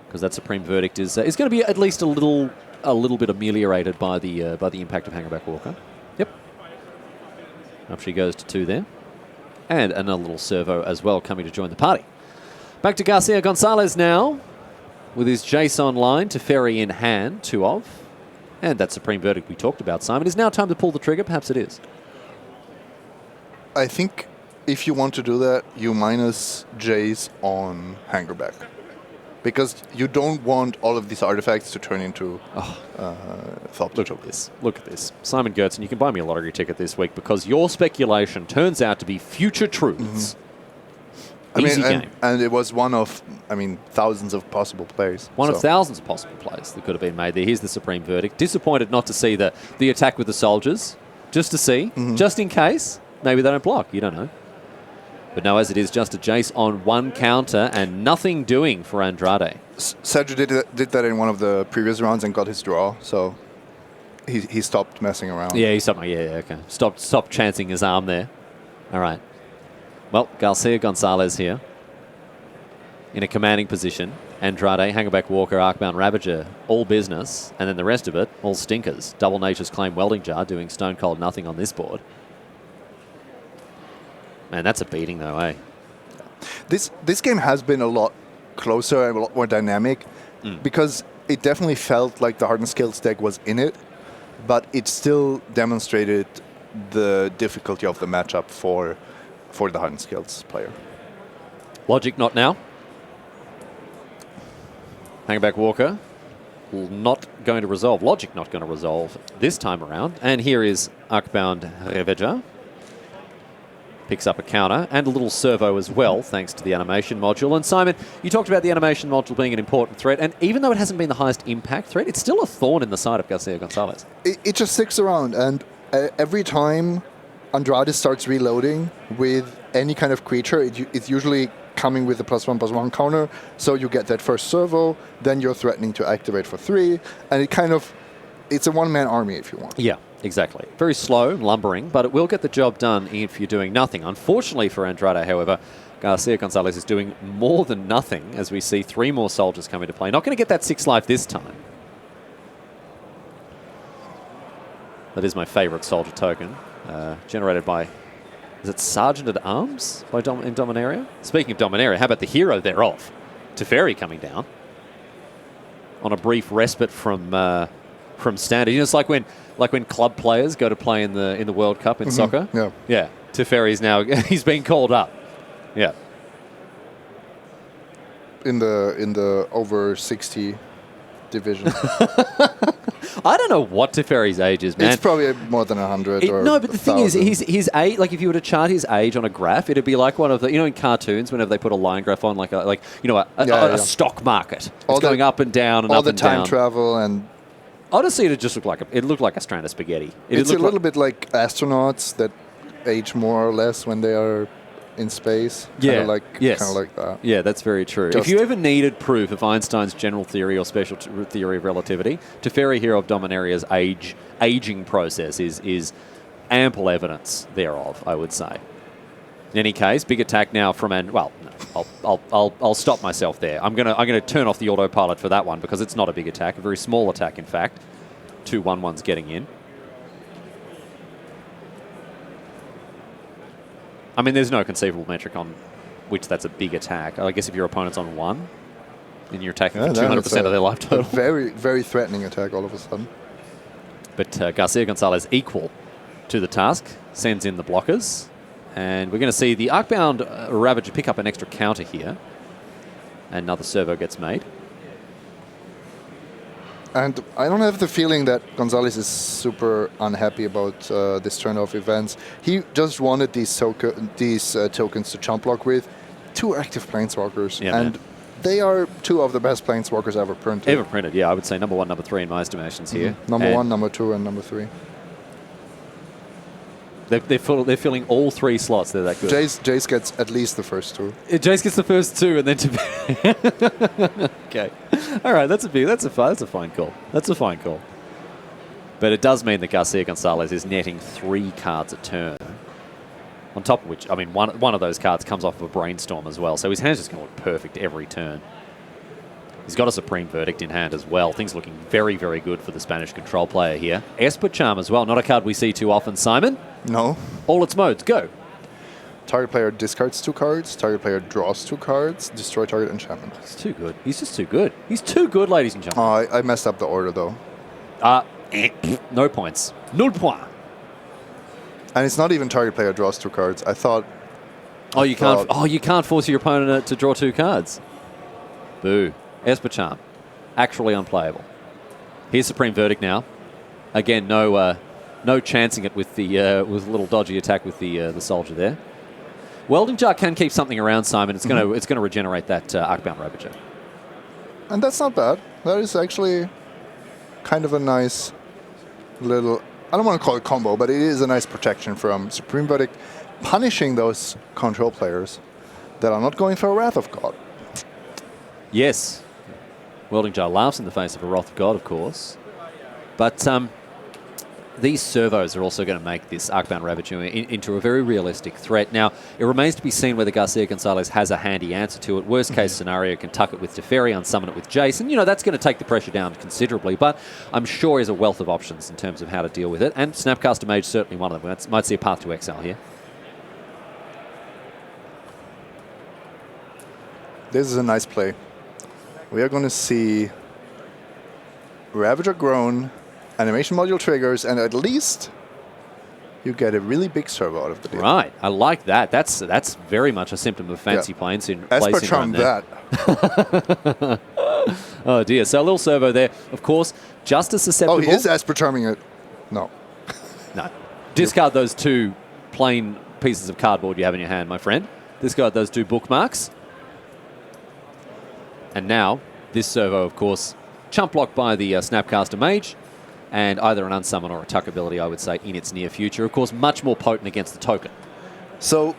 because that Supreme Verdict is going to be at least a little bit ameliorated by the impact of Hangerback Walker. Yep. Up she goes to 2 there, and another little servo as well coming to join the party. Back to Garcia Gonzalez now, with his Jace online, Teferi in hand, 2 of. And that Supreme Verdict we talked about, Simon. Is now time to pull the trigger? Perhaps it is. I think if you want to do that, you minus Jace on Hangerback. Because you don't want all of these artifacts to turn into Thought. Look at this. Look at this. Simon Gertzen, you can buy me a lottery ticket this week, because your speculation turns out to be future truths. Easy game. And it was one of, thousands of possible plays. One of thousands of possible plays that could have been made there. Here's the Supreme Verdict. Disappointed not to see the attack with the soldiers. Just to see. Just in case. Maybe they don't block. You don't know. But no, as it is, just a Jace on one counter and nothing doing for Andrade. Sergio did that in one of the previous rounds and got his draw, so he stopped messing around. Yeah, he stopped. Yeah, okay. Stopped chancing his arm there. All right. Well, Garcia Gonzalez here in a commanding position. Andrade, Hangerback Walker, Arcbound Ravager, all business, and then the rest of it, all stinkers. Double Nature's Claim Welding Jar doing stone cold nothing on this board. Man, that's a beating though, eh? This game has been a lot closer and a lot more dynamic because it definitely felt like the Hardened Skills deck was in it, but it still demonstrated the difficulty of the matchup for the Hardened Skills player. Logic not now. Hangerback Walker not going to resolve. Logic not going to resolve this time around. And here is Arcbound Ravager. Picks up a counter and a little servo as well, thanks to the animation module. And Simon, you talked about the animation module being an important threat, and even though it hasn't been the highest impact threat, it's still a thorn in the side of Garcia Gonzalez. It just sticks around, and every time Andrade starts reloading with any kind of creature, it's usually coming with a +1/+1 counter, so you get that first servo, then you're threatening to activate for 3, and it's a one-man army if you want. Yeah, exactly. Very slow, lumbering, but it will get the job done if you're doing nothing. Unfortunately for Andrade, however, Garcia Gonzalez is doing more than nothing as we see 3 more soldiers come into play. Not going to get that 6 life this time. That is my favorite soldier token, generated by... Is it Sergeant at Arms in Dominaria? Speaking of Dominaria, how about the hero thereof? Teferi coming down on a brief respite from standard. You know, it's like when club players go to play in the World Cup in soccer. Yeah. Yeah. Teferi's now he's been called up. Yeah. In the over 60 division. I don't know what Teferi's age is, man. It's probably more than 100 or no, but the thing is, 1,000. his age, like if you were to chart his age on a graph, it'd be like one of the, in cartoons, whenever they put a line graph on, a stock market. It's going up and down and all up the and down. time travel and... Honestly, it just looked like a strand of spaghetti. It's a little bit like astronauts that age more or less when they are in space. Yeah, kind of like that. Yeah, that's very true. If you ever needed proof of Einstein's general theory or special theory of relativity, Teferi, Hero of Dominaria's aging process is ample evidence thereof, I would say. In any case, big attack now from I'll stop myself there. I'm gonna turn off the autopilot for that one because it's not a big attack, a very small attack in fact. 2 1/1s getting in. I mean, there's no conceivable metric on which that's a big attack. I guess if your opponent's on 1, then you're attacking for 200% of their life total. A very, very threatening attack all of a sudden. But Garcia Gonzalez equal to the task, sends in the blockers. And we're going to see the Arcbound Ravager pick up an extra counter here. And another servo gets made. And I don't have the feeling that Gonzales is super unhappy about this turn of events. He just wanted these tokens to chump block with 2 active Planeswalkers. Yeah, and they are 2 of the best Planeswalkers ever printed. Yeah. I would say number 1, number 3 in my estimations here. Number 1, number 2, and number 3. They're filling all 3 slots. They're that good. Jace gets at least the first 2. Jace gets the first 2, and then okay, all right. That's a fine call. That's a fine call. But it does mean that Garcia Gonzalez is netting 3 cards a turn. On top of which, I mean, one of those cards comes off of a brainstorm as well. So his hand's just going to look perfect every turn. He's got a Supreme Verdict in hand as well. Things looking very, very good for the Spanish control player here. Esper Charm as well. Not a card we see too often. Simon? No. All its modes, go. Target player discards 2 cards. Target player draws 2 cards. Destroy target enchantment. He's too good. He's just too good. He's too good, ladies and gentlemen. I messed up the order, though. No points. 0 point. And it's not even target player draws 2 cards. I thought... You can't force your opponent to draw 2 cards. Boo. Esper Charm. Actually unplayable. Here's Supreme Verdict now. Again, no chancing it with the with a little dodgy attack with the soldier there. Welding Jar can keep something around, Simon. It's going to regenerate that Arcbound Ravager. And that's not bad. That is actually kind of a nice little... I don't want to call it combo, but it is a nice protection from Supreme Verdict punishing those control players that are not going for a Wrath of God. Yes. Welding Jar laughs in the face of a Wrath of God, of course. But these servos are also going to make this Arcbound Ravager into a very realistic threat. Now, it remains to be seen whether Garcia Gonzalez has a handy answer to it. Worst case scenario, can tuck it with Teferi, unsummon it with Jace. And, that's going to take the pressure down considerably. But I'm sure there's a wealth of options in terms of how to deal with it. And Snapcaster Mage certainly one of them. We might see a path to exile here. This is a nice play. We are going to see Ravager Groan, animation module triggers, and at least you get a really big servo out of the deal. Right, I like that. That's very much a symptom of fancy play syndrome. Esper Charm that. Oh dear, so a little servo there. Of course, just as susceptible. Oh, he is Esper Charming it. No. No. Discard those 2 plain pieces of cardboard you have in your hand, my friend. Discard those 2 bookmarks. And now, this servo, of course, chump blocked by the Snapcaster Mage, and either an unsummon or a tuck ability, I would say, in its near future. Of course, much more potent against the token. So,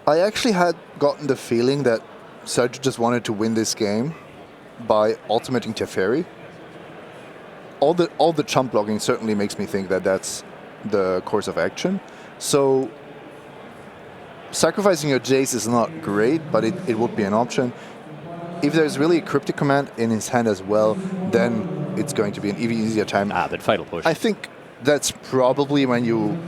I actually had gotten the feeling that Sergio just wanted to win this game by ultimating Teferi. All the chump blocking certainly makes me think that that's the course of action. So, sacrificing your Jace is not great, but it would be an option. If there's really a Cryptic Command in his hand as well, then it's going to be an even easier time. But Fatal Push. I think that's probably when you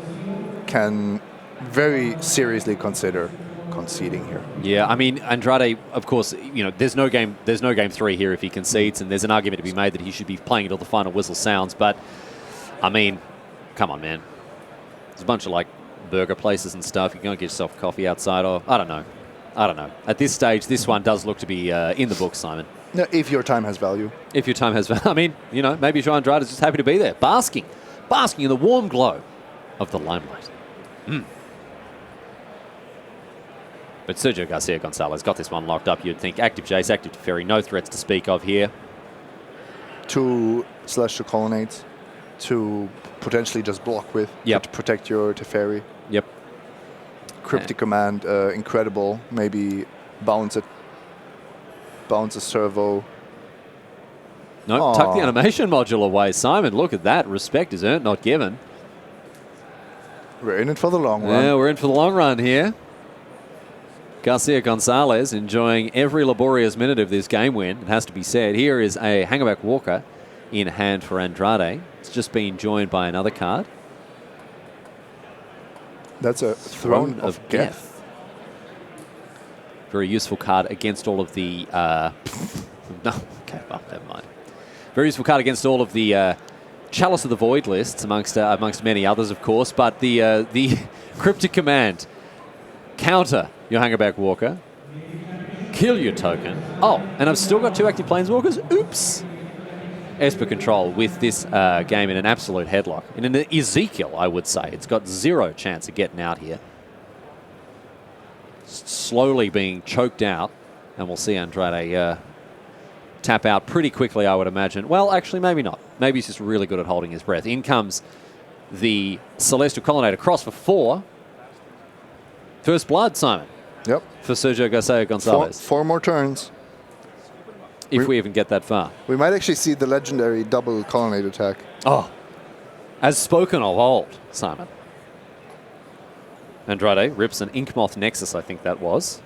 can very seriously consider conceding here. Yeah, I mean, Andrade, of course, there's no game 3 here if he concedes, and there's an argument to be made that he should be playing until the final whistle sounds. But, I mean, come on, man. There's a bunch of, burger places and stuff. You can go get yourself coffee outside, or I don't know. At this stage, this one does look to be in the books, Simon. No, if your time has value. If your time has value. I mean, maybe João Andrade is just happy to be there, basking in the warm glow of the limelight. But Sergio Garcia Gonzalez got this one locked up. You'd think active Jace, active Teferi, no threats to speak of here. 2 Celestial Colonnades to potentially just block with to protect your Teferi. Yep. Cryptic Command, incredible. Maybe bounce a servo. No, tuck the animation module away. Simon, look at that. Respect is earned, not given. We're in it for the long run. Yeah, we're in for the long run here. Garcia Gonzalez enjoying every laborious minute of this game win, it has to be said. Here is a Hangerback Walker in hand for Andrade. It's just been joined by another card. That's a Throne of Geth. Very useful card against all of the... no, okay, well, never mind. Very useful card against all of the Chalice of the Void lists, amongst many others, of course. But the Cryptic Command, counter your Hangerback Walker, kill your token. Oh, and I've still got 2 active Planeswalkers. Oops. Esper Control with this game in an absolute headlock. In an Ezekiel, I would say. It's got 0 chance of getting out here. Slowly being choked out. And we'll see Andrade tap out pretty quickly, I would imagine. Well, actually, maybe not. Maybe he's just really good at holding his breath. In comes the Celestial Colonnade across for 4. First blood, Simon. Yep. For Sergio Garcia Gonzalez. 4 more turns. If we even get that far. We might actually see the legendary double Colonnade attack. Oh, as spoken of old, Simon. Andrade rips an Inkmoth Nexus, I think that was.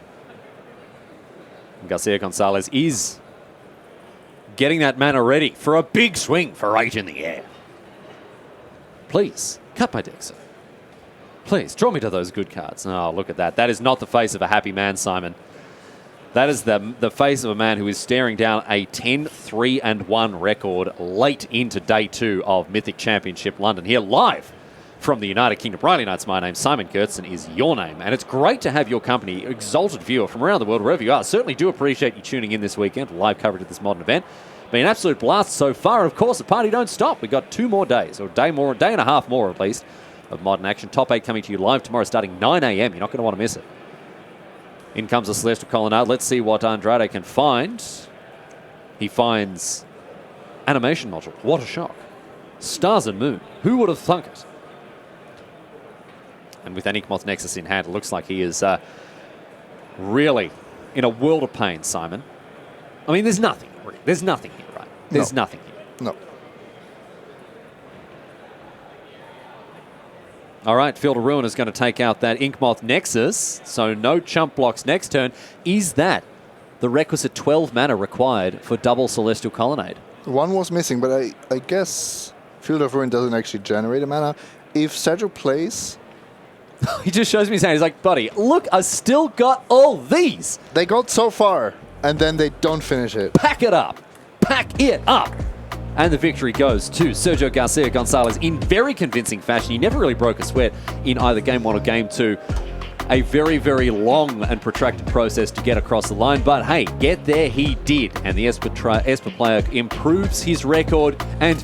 And Garcia Gonzalez is getting that mana ready for a big swing for 8 in the air. Please, cut my deck, sir. Please, draw me to those good cards. Oh, look at that. That is not the face of a happy man, Simon. That is the face of a man who is staring down a 10-3-1 record late into day 2 of Mythic Championship London. Here live from the United Kingdom. Riley Knights, my name. Simon Gertzen is your name. And it's great to have your company, exalted viewer from around the world, wherever you are. Certainly do appreciate you tuning in this weekend for live coverage of this modern event. Been an absolute blast so far. Of course, the party don't stop. We've got 2 more days, or a day and a half more at least, of modern action. Top 8 coming to you live tomorrow starting 9 a.m. You're not going to want to miss it. In comes the Celestial Colonnade. Let's see what Andrade can find. He finds Animation Module. What a shock. Stars and Moon. Who would have thunk it? And with an Inkmoth Nexus in hand, it looks like he is really in a world of pain, Simon. I mean, there's nothing. There's nothing here, right? There's nothing here. No. All right, Field of Ruin is going to take out that Inkmoth Nexus, so no chump blocks next turn. Is that the requisite 12 mana required for double Celestial Colonnade? One was missing, but I guess Field of Ruin doesn't actually generate a mana. If Sergio plays... He just shows me his hand. He's like, buddy, look, I still got all these. They got so far, and then they don't finish it. Pack it up. Pack it up. And the victory goes to Sergio Garcia Gonzalez in very convincing fashion. He never really broke a sweat in either Game 1 or Game 2. A very, very long and protracted process to get across the line. But hey, get there he did. And the Esper player improves his record. And,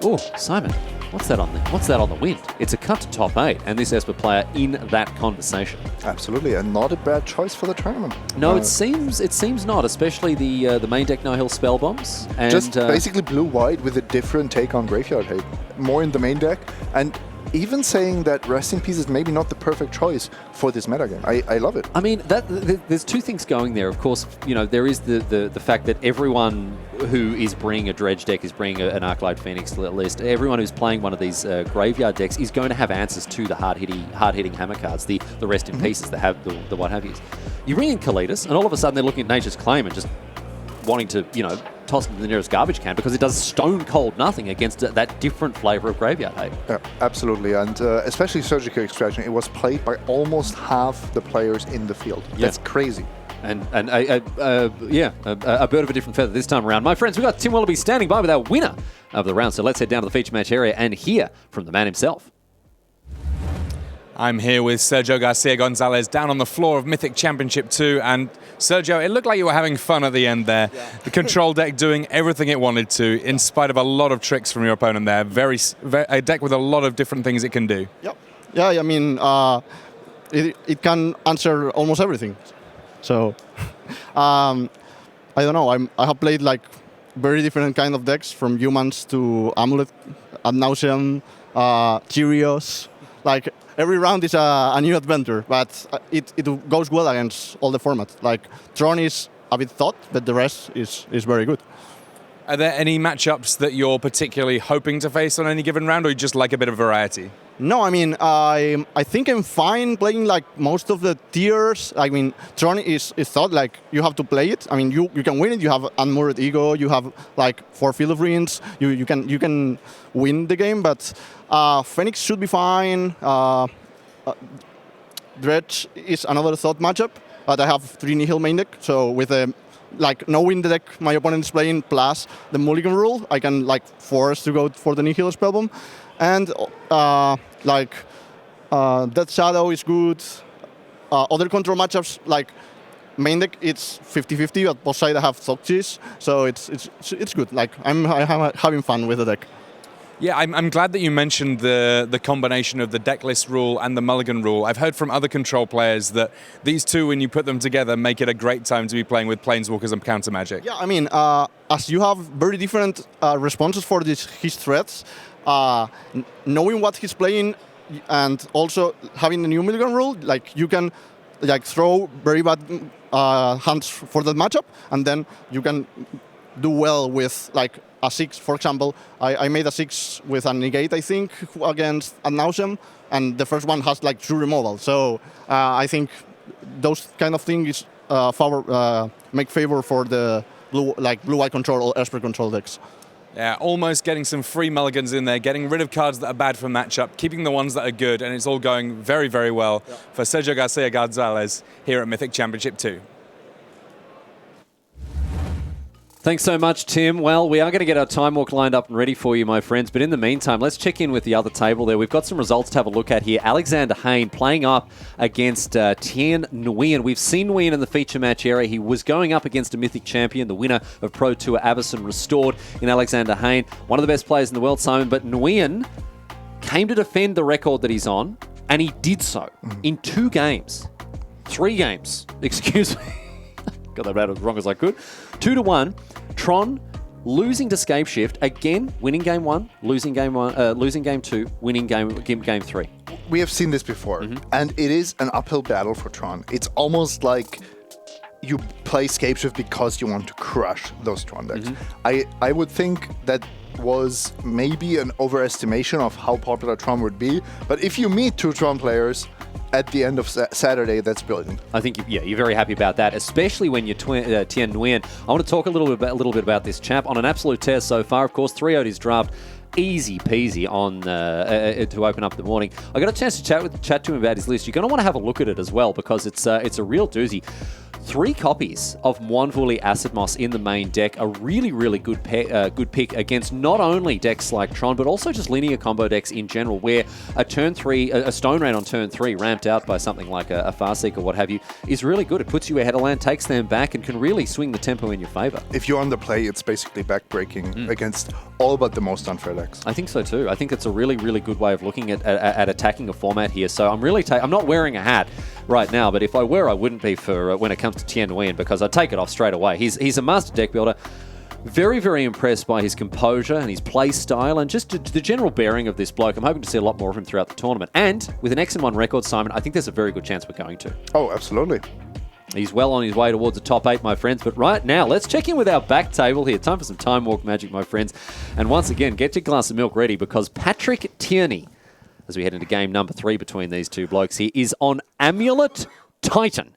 oh, Simon, what's that on the wind? It's a cut to top 8. And this Esper player in that conversation. Absolutely, and not a bad choice for the tournament. No, it seems not, especially the main deck no-hill spell bombs. And, just basically blue-white with a different take on Graveyard Hate. More in the main deck, and even saying that Rest in Peace is maybe not the perfect choice for this metagame. I love it. I mean, there's two things going there. Of course, you know, there is the fact that everyone who is bringing a Dredge deck is bringing an Arclight Phoenix list. Everyone who's playing one of these graveyard decks is going to have answers to the hard-hitting hammer cards, the Rest in Pieces that have the what have yous. You bring in Kalitas, and all of a sudden they're looking at Nature's Claim and just wanting to, you know, toss it to the nearest garbage can because it does stone cold nothing against that different flavor of Graveyard Hate. Yeah, absolutely, and especially Surgical Extraction, it was played by almost half the players in the field. Yeah. That's crazy. And a bird of a different feather this time around. My friends, we've got Tim Willoughby standing by with our winner of the round, so let's head down to the feature match area and hear from the man himself. I'm here with Sergio Garcia Gonzalez down on the floor of Mythic Championship 2, and Sergio, it looked like you were having fun at the end there. Yeah. The control deck doing everything it wanted to, in spite of a lot of tricks from your opponent there. A deck with a lot of different things it can do. Yep. Yeah, I mean, it can answer almost everything. So, I don't know. I have played like very different kind of decks, from humans to Amulet, ad Nauseam, Cheerios. Like, every round is a new adventure, but it goes well against all the formats. Like, Tron is a bit thought, but the rest is very good. Are there any matchups that you're particularly hoping to face on any given round, or you just like a bit of variety? No, I mean, I think I'm fine playing like most of the tiers. I mean, Tron is thought, like, you have to play it. I mean, you can win it. You have Unmoored Ego. You have like 4 Field of Ruins. You can win the game, but Phoenix should be fine. Dredge is another thought matchup, but I have 3 Nihil main deck, so with like knowing the deck my opponent is playing plus the mulligan rule, I can like force to go for the Nihil spellbomb. And Death Shadow is good. Other control matchups, like main deck, it's 50-50, but both sides I have Thokchis, so it's good. Like, I'm having fun with the deck. Yeah, I'm glad that you mentioned the combination of the deck list rule and the mulligan rule. I've heard from other control players that these two, when you put them together, make it a great time to be playing with Planeswalkers and counter magic. Yeah, I mean, as you have very different responses for his threats, knowing what he's playing and also having the new mulligan rule, like, you can like throw very bad hands for that matchup, and then you can do well with like a 6, for example. I made a 6 with a negate, I think, against a Nauseam, and the first one has like true removal. So I think those kind of things make favor for the blue-white control or Esper Control decks. Yeah, almost getting some free mulligans in there, getting rid of cards that are bad for matchup, keeping the ones that are good, and it's all going very, very well for Sergio Garcia Gonzalez here at Mythic Championship 2. Thanks so much, Tim. Well, we are going to get our time walk lined up and ready for you, my friends. But in the meantime, let's check in with the other table there. We've got some results to have a look at here. Alexander Hayne playing up against Tien Nguyen. We've seen Nguyen in the feature match area. He was going up against a Mythic champion, the winner of Pro Tour Abyssin Restored in Alexander Hayne. One of the best players in the world, Simon. But Nguyen came to defend the record that he's on, and he did so in 2 games. 3 games, excuse me. Got that about as wrong as I could. 2-1. Tron losing to Scapeshift, again winning game 1, losing game 2, winning game 3. we have seen this before, and it is an uphill battle for Tron. It's almost like you play Scapeshift because you want to crush those Tron decks. I would think that was maybe an overestimation of how popular Tron would be, but if you meet 2 Tron players at the end of Saturday, that's brilliant. I think, you're very happy about that, especially when you're Tien Nguyen. I want to talk a little bit about this chap. On an absolute tear so far, of course, 3-0'd his draft. Easy peasy on to open up the morning. I got a chance to chat to him about his list. You're going to want to have a look at it as well, because it's a real doozy. 3 copies of Mwanvuli Acid Moss in the main deck, a really, really good pick against not only decks like Tron, but also just linear combo decks in general, where a Stone Rain on turn 3, ramped out by something like a Farseek or what have you, is really good. It puts you ahead of land, takes them back, and can really swing the tempo in your favor. If you're on the play, it's basically backbreaking against all but the most unfair decks. I think so too. I think it's a really, really good way of looking at attacking a format here. So I'm really I'm not wearing a hat right now, but if I were, I wouldn't be for when it comes to Tien Nguyen, because I'd take it off straight away. He's a master deck builder. Very, very impressed by his composure and his play style and just the general bearing of this bloke. I'm hoping to see a lot more of him throughout the tournament. And with an X&1 record, Simon, I think there's a very good chance we're going to. Oh, absolutely. He's well on his way towards the top 8, my friends. But right now, let's check in with our back table here. Time for some Time Walk magic, my friends. And once again, get your glass of milk ready, because Patrick Tierney, as we head into game number 3 between these two blokes here, is on Amulet Titan.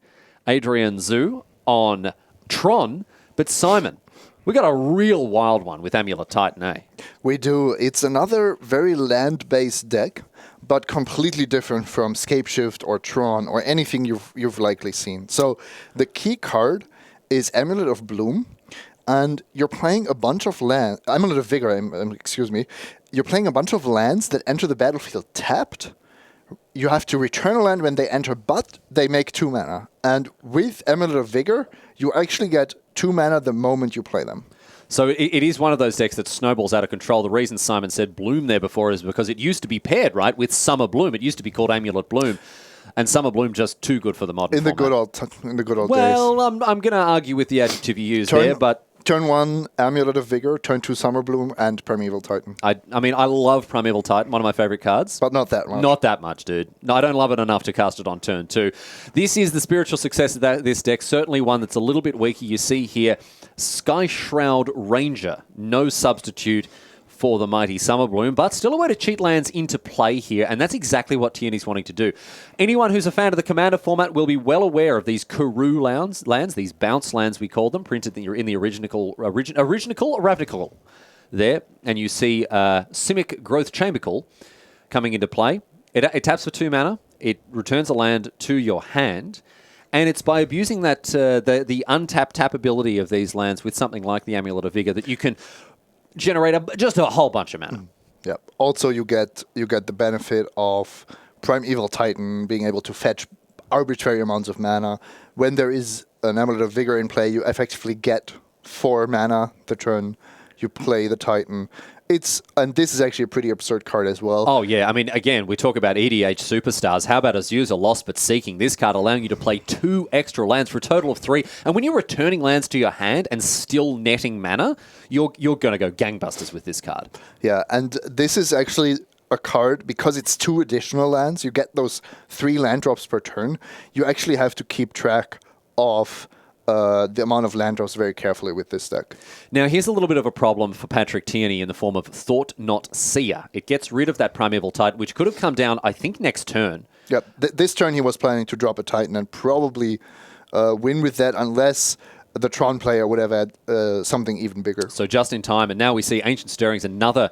Adrian Zhu on Tron. But Simon, we got a real wild one with Amulet Titan, eh? We do. It's another very land-based deck, but completely different from Scapeshift or Tron or anything you've likely seen. So the key card is Amulet of Bloom, and you're playing a bunch of land. Amulet of Vigor, excuse me. You're playing a bunch of lands that enter the battlefield tapped. You have to return a land when they enter, but they make 2 mana. And with Amulet of Vigor, you actually get 2 mana the moment you play them. So it is one of those decks that snowballs out of control. The reason Simon said Bloom there before is because it used to be paired, right, with Summer Bloom. It used to be called Amulet Bloom. And Summer Bloom just too good for the modern format. In the good old days. Well, I'm going to argue with the adjective you used there, but... Turn 1, Amulet of Vigor. Turn 2, Summer Bloom, and Primeval Titan. I mean, I love Primeval Titan, one of my favorite cards. But not that much. Not that much, dude. No, I don't love it enough to cast it on turn 2. This is the spiritual success of this deck. Certainly one that's a little bit weaker. You see here, Sky Shroud Ranger. No substitute for the mighty Summer Bloom, but still a way to cheat lands into play here, and that's exactly what Tierney's wanting to do. Anyone who's a fan of the Commander format will be well aware of these Kuru lands, these bounce lands we call them, printed in the original Ravnical there, and you see Simic Growth Chambercall coming into play. It taps for 2 mana, it returns a land to your hand, and it's by abusing that the untapped tap ability of these lands with something like the Amulet of Vigor that you can generate just a whole bunch of mana. Yeah. Also, you get the benefit of Primeval Titan being able to fetch arbitrary amounts of mana. When there is an Amulet of Vigor in play, you effectively get 4 mana the turn you play the Titan. And this is actually a pretty absurd card as well. Oh, yeah. I mean, again, we talk about EDH superstars. How about Azusa Lost But Seeking? This card allowing you to play 2 extra lands for a total of 3. And when you're returning lands to your hand and still netting mana, you're going to go gangbusters with this card. Yeah, and this is actually a card, because it's 2 additional lands, you get those 3 land drops per turn. You actually have to keep track of the amount of land drops very carefully with this deck. Now, here's a little bit of a problem for Patrick Tierney in the form of Thought Not Seer. It gets rid of that Primeval Titan, which could have come down, I think, next turn. Yeah, this turn he was planning to drop a Titan and probably win with that, unless the Tron player would have had something even bigger. So just in time, and now we see Ancient Stirrings, another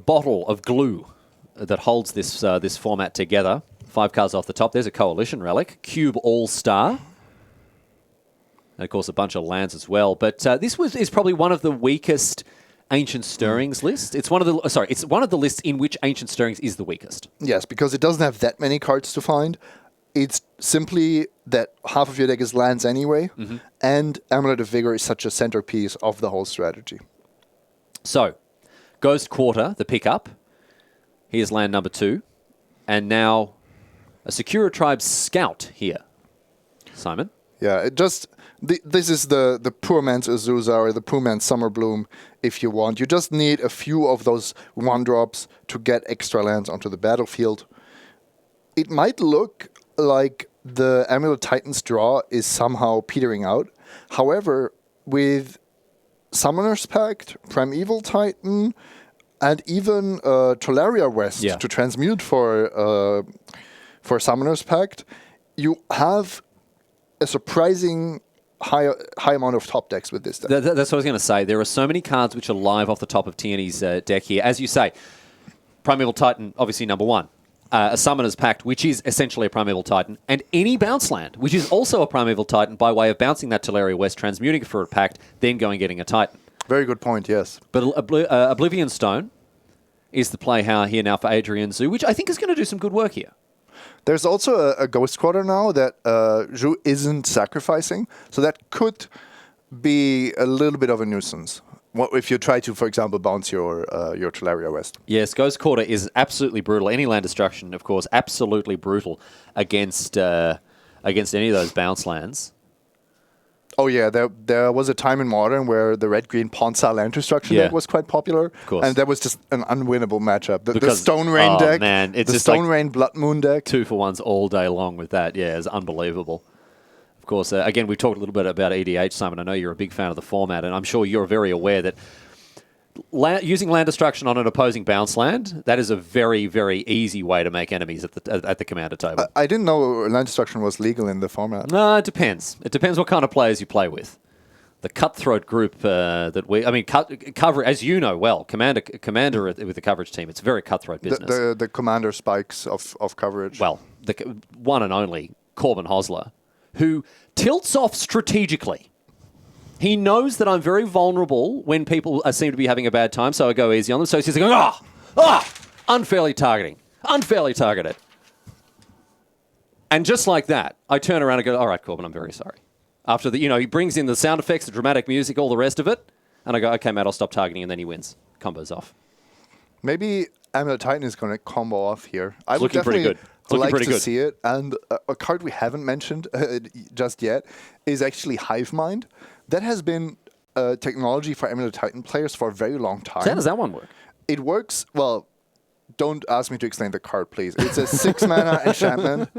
bottle of glue that holds this format together. 5 cards off the top. There's a Coalition Relic, Cube All-Star. And, of course, a bunch of lands as well. But this is probably one of the weakest Ancient Stirrings lists. It's one of the lists in which Ancient Stirrings is the weakest. Yes, because it doesn't have that many cards to find. It's simply that half of your deck is lands anyway, and Amulet of Vigor is such a centerpiece of the whole strategy. So, Ghost Quarter, the pickup. Here's land number 2. And now a Sakura Tribe Scout here. Simon? Yeah, this is the poor man's Azusa or the poor man's Summer Bloom, if you want. You just need a few of those 1-drops to get extra lands onto the battlefield. it might look like the Amulet Titan's draw is somehow petering out. However, with Summoner's Pact, Primeval Titan, and even Tolaria West to transmute for Summoner's Pact, you have a surprising high amount of top decks with this deck. That's what I was going to say. There are so many cards which are live off the top of Tierney's deck here. As you say, Primeval Titan, obviously number one. A Summoner's Pact, which is essentially a Primeval Titan, and any bounce land, which is also a Primeval Titan by way of bouncing that Tolaria West, transmuting it for a Pact, then going and getting a Titan. Very good point, yes. But Oblivion Stone is the play here now for Adrian Zhu, which I think is going to do some good work here. There's also a Ghost Quarter now that Zhu isn't sacrificing, so that could be a little bit of a nuisance. What if you try to, for example, bounce your Tolaria West? Yes, Ghost Quarter is absolutely brutal. Any land destruction, of course, absolutely brutal against any of those bounce lands. Oh yeah, there was a time in Modern where the red-green Ponza land destruction deck was quite popular, of course. And that was just an unwinnable matchup. The Stone Rain deck, man, it's the just Stone like Rain Blood Moon deck. 2-for-1s all day long with that. Yeah, it's unbelievable. Of course, again, we've talked a little bit about EDH, Simon. I know you're a big fan of the format, and I'm sure you're very aware that using land destruction on an opposing bounce land, that is a very, very easy way to make enemies at the commander table. I didn't know land destruction was legal in the format. No, it depends. It depends what kind of players you play with. The cutthroat group cover, as you know well, commander with the coverage team, it's a very cutthroat business. The commander spikes of coverage. Well, the one and only Corbin Hosler, who tilts off strategically. He knows that I'm very vulnerable when people seem to be having a bad time, so I go easy on them. So he's going, unfairly targeted. And just like that, I turn around and go, all right, Corbin, I'm very sorry. After he brings in the sound effects, the dramatic music, all the rest of it, and I go, okay, Matt, I'll stop targeting, and then he wins. Combo's off. Maybe Amulet Titan is going to combo off here. I would looking pretty definitely good. like to see it. And a card we haven't mentioned just yet is actually Hive Mind. That has been technology for Amulet Titan players for a very long time. So how does that one work? It works, well, don't ask me to explain the card, please. It's a 6-mana enchantment,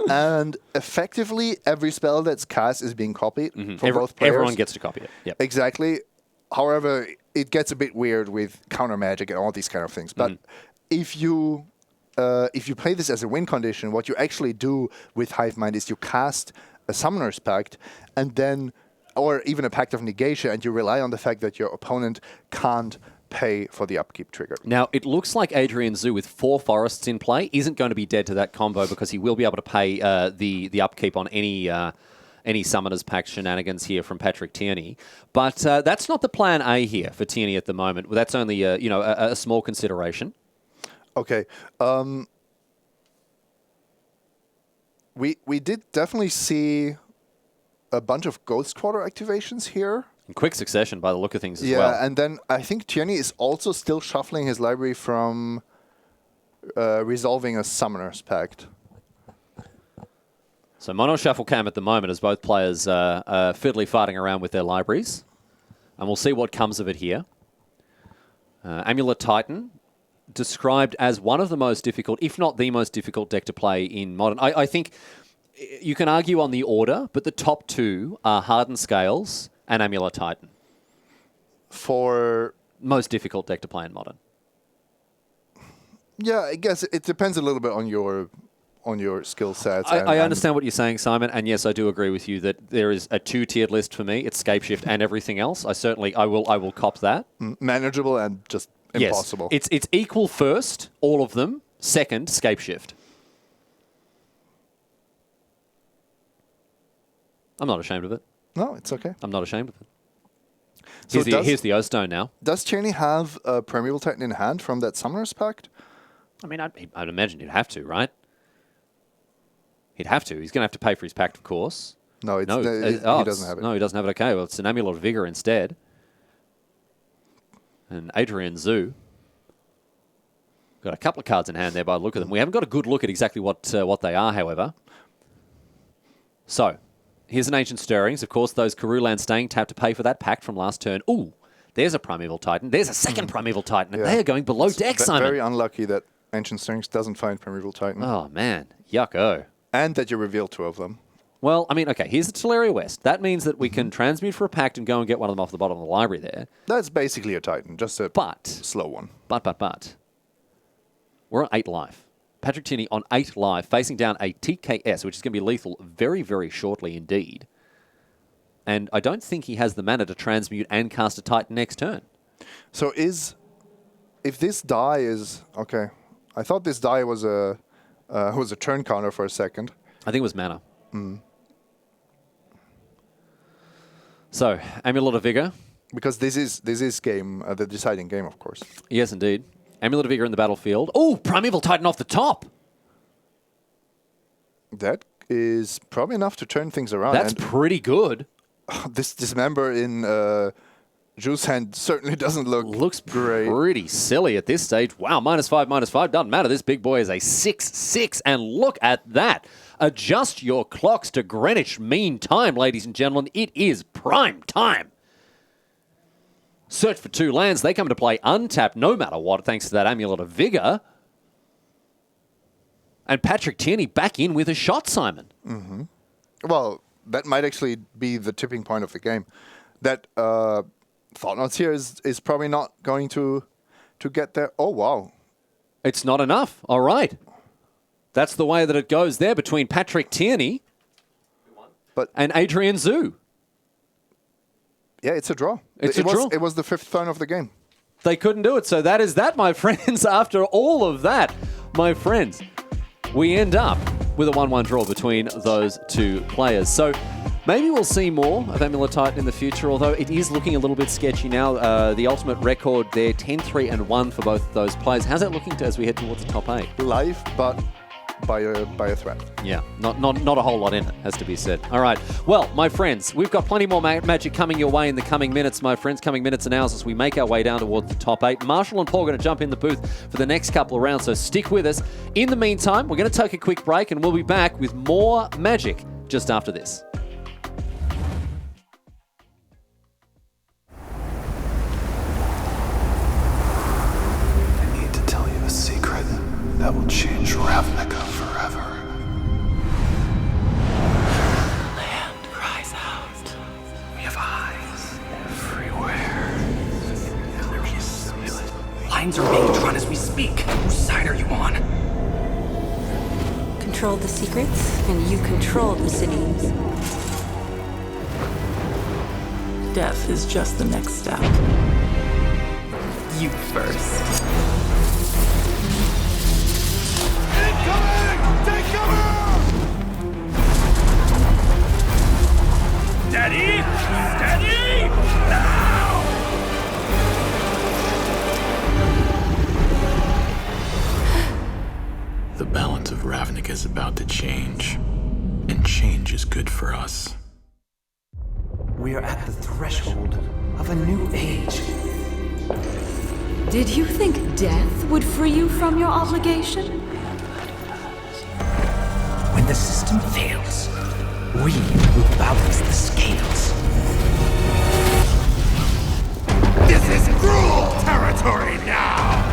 and effectively every spell that's cast is being copied from both players. Everyone gets to copy it. Yep. Exactly. However, it gets a bit weird with counter magic and all these kind of things. But if you play this as a win condition, what you actually do with Hive Mind is you cast a Summoner's Pact, and then, or even a Pact of Negation, and you rely on the fact that your opponent can't pay for the upkeep trigger. Now, it looks like Adrian Zhu with 4 forests in play isn't going to be dead to that combo because he will be able to pay the upkeep on any Summoner's Pact shenanigans here from Patrick Tierney. But that's not the plan A here for Tierney at the moment. That's only a small consideration. Okay. We did definitely see a bunch of Ghost Quarter activations here. In quick succession by the look of things as well. Yeah, and then I think Tierney is also still shuffling his library from resolving a Summoner's Pact. So mono shuffle cam at the moment as both players fiddly farting around with their libraries. And we'll see what comes of it here. Amulet Titan, described as one of the most difficult, if not the most difficult deck to play in Modern. I think you can argue on the order, but the top two are Hardened Scales and Amulet Titan. For most difficult deck to play in Modern. Yeah, I guess it depends a little bit on your skill sets. I understand what you're saying, Simon, and yes, I do agree with you that there is a 2-tiered list for me. It's Scape Shift and everything else. I will cop that. Manageable and just impossible. Yes. It's equal first, all of them. Second, Scape Shift. I'm not ashamed of it. No, it's okay. I'm not ashamed of it. So Here's the O-Stone now. Does Tierney have a Primeval Titan in hand from that Summoner's Pact? I mean, I'd imagine he'd have to, right? He'd have to. He's going to have to pay for his pact, of course. No, he doesn't have it. No, he doesn't have it. Okay, well, it's an Amulet of Vigor instead. And Adrian Zhu. Got a couple of cards in hand there by the look of them. We haven't got a good look at exactly what they are, however. So, here's an Ancient Stirrings. Of course, those Karoo lands staying tapped to pay for that pact from last turn. Ooh, there's a Primeval Titan. There's a second Primeval Titan. And they are going below deck, Simon. Very unlucky that Ancient Strength doesn't find Primeval Titan. Oh, man. Yucko. And that you reveal 2 of them. Well, I mean, okay, here's the Teleria West. That means that we can transmute for a pact and go and get one of them off the bottom of the library there. That's basically a Titan, just a slow one. But. We're on 8 life. Patrick Tierney on 8 life, facing down a TKS, which is going to be lethal very, very shortly indeed. And I don't think he has the mana to transmute and cast a Titan next turn. So if this die is... Okay, I thought this die was a turn counter for a second. I think it was mana. So, Amulet of Vigor. Because this is game, the deciding game, of course. Yes, indeed. Amulet of Vigor in the battlefield. Oh, Primeval Titan off the top. That is probably enough to turn things around. That's pretty good. This Dismember in Juice Hand certainly doesn't Looks great. Pretty silly at this stage. Wow, -5. Doesn't matter. This big boy is a 6/6. And look at that. Adjust your clocks to Greenwich Mean Time, ladies and gentlemen. It is prime time. Search for 2 lands. They come to play untapped no matter what, thanks to that Amulet of Vigor. And Patrick Tierney back in with a shot, Simon. Mm-hmm. Well, that might actually be the tipping point of the game. That Thought-Knots here is probably not going to get there. Oh, wow. It's not enough. All right. That's the way that it goes there between Patrick Tierney and Adrian Zhu. Yeah, it's a draw. It's a draw. It was the 5th turn of the game. They couldn't do it. So that is that, my friends. After all of that, my friends, we end up with a 1-1 draw between those 2 players. So maybe we'll see more of Amulet Titan in the future, although it is looking a little bit sketchy now. The ultimate record there, 10-3-1 for both of those players. How's that looking as we head towards the top 8? Live, but by a threat. Yeah, not a whole lot in it, has to be said. All right. Well, my friends, we've got plenty more Magic coming your way in the coming minutes, my friends. Coming minutes and hours as we make our way down towards the top 8. Marshall and Paul are going to jump in the booth for the next couple of rounds, so stick with us. In the meantime, we're going to take a quick break and we'll be back with more Magic just after this. I need to tell you a secret that will change Ravnica forever. Land cries out. We have eyes everywhere. Lines are being drawn as we speak. Whose side are you on? Control the secrets, and you control the cities. Death is just the next step. You first. Steady! Steady! Now! The balance of Ravnica is about to change, and change is good for us. We are at the threshold of a new age. Did you think death would free you from your obligation? When the system fails, we will balance the scales. This is cruel territory now!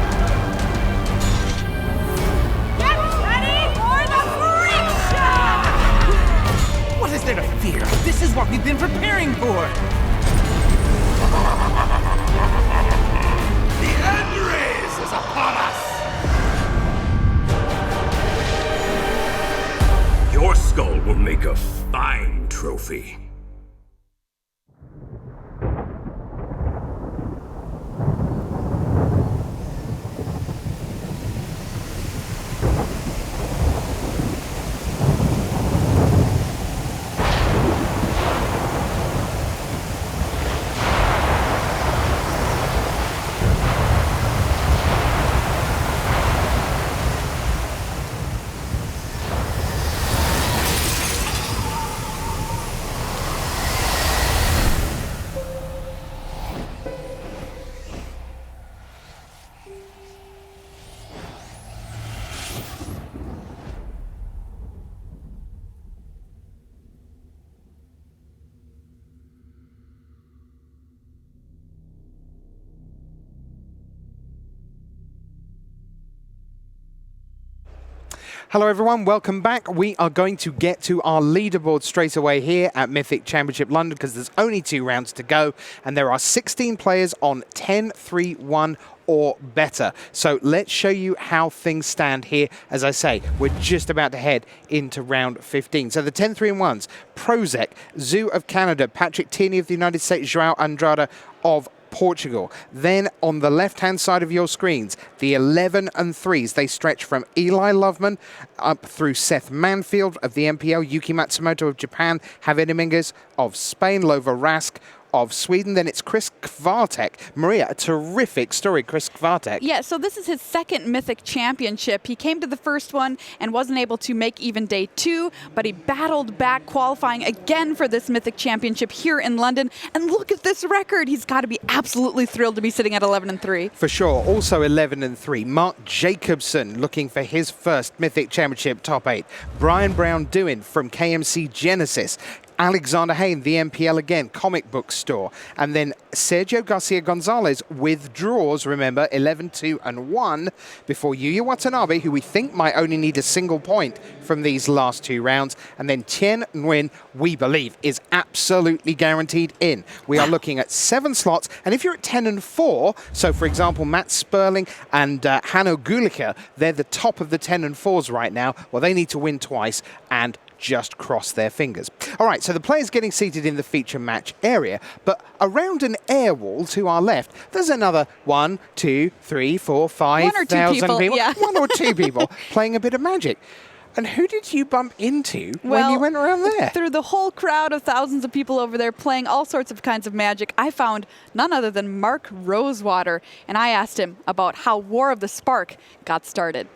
Get ready for the freak show! What is there to fear? This is what we've been preparing for! The end race is upon us! Your skull will make a fine trophy. Hello everyone, welcome back. We are going to get to our leaderboard straight away here at Mythic Championship London because there's only 2 rounds to go and there are 16 players on 10, 3, 1 or better. So let's show you how things stand here. As I say, we're just about to head into round 15. So the 10, 3 and 1s, Prozek, Zoo of Canada, Patrick Tierney of the United States, João Andrade of Portugal. Then on the left-hand side of your screens, the 11 and 3s. They stretch from Eli Loveman up through Seth Manfield of the MPL, Yuki Matsumoto of Japan, Javier Dominguez of Spain, Lova Rask of Sweden. Then it's Chris Kvartek. Maria, a terrific story, Chris Kvartek. Yeah, so this is his second Mythic Championship. He came to the first one and wasn't able to make even day 2, but he battled back, qualifying again for this Mythic Championship here in London. And look at this record. He's got to be absolutely thrilled to be sitting at 11 and 3. For sure. Also 11 and 3. Mark Jacobson looking for his first Mythic Championship top 8. Brian Brown-Dewin from KMC Genesis. Alexander Hain, the MPL again, comic book store. And then Sergio Garcia Gonzalez withdraws, remember, 11, 2 and 1 before Yuya Watanabe, who we think might only need a single point from these last 2 rounds. And then Tien Nguyen, we believe, is absolutely guaranteed in. We are looking at 7 slots. And if you're at 10 and 4, so for example, Matt Sperling and Hanno Guliker, they're the top of the 10 and 4s right now. Well, they need to win twice and just cross their fingers. All right, so the players getting seated in the feature match area, but around an air wall to our left, there's another 1, 2, 3, 4, 5,000 people. Yeah. 1 or 2 people playing a bit of Magic. And who did you bump into when you went around there? Through the whole crowd of thousands of people over there playing all sorts of kinds of Magic, I found none other than Mark Rosewater, and I asked him about how War of the Spark got started.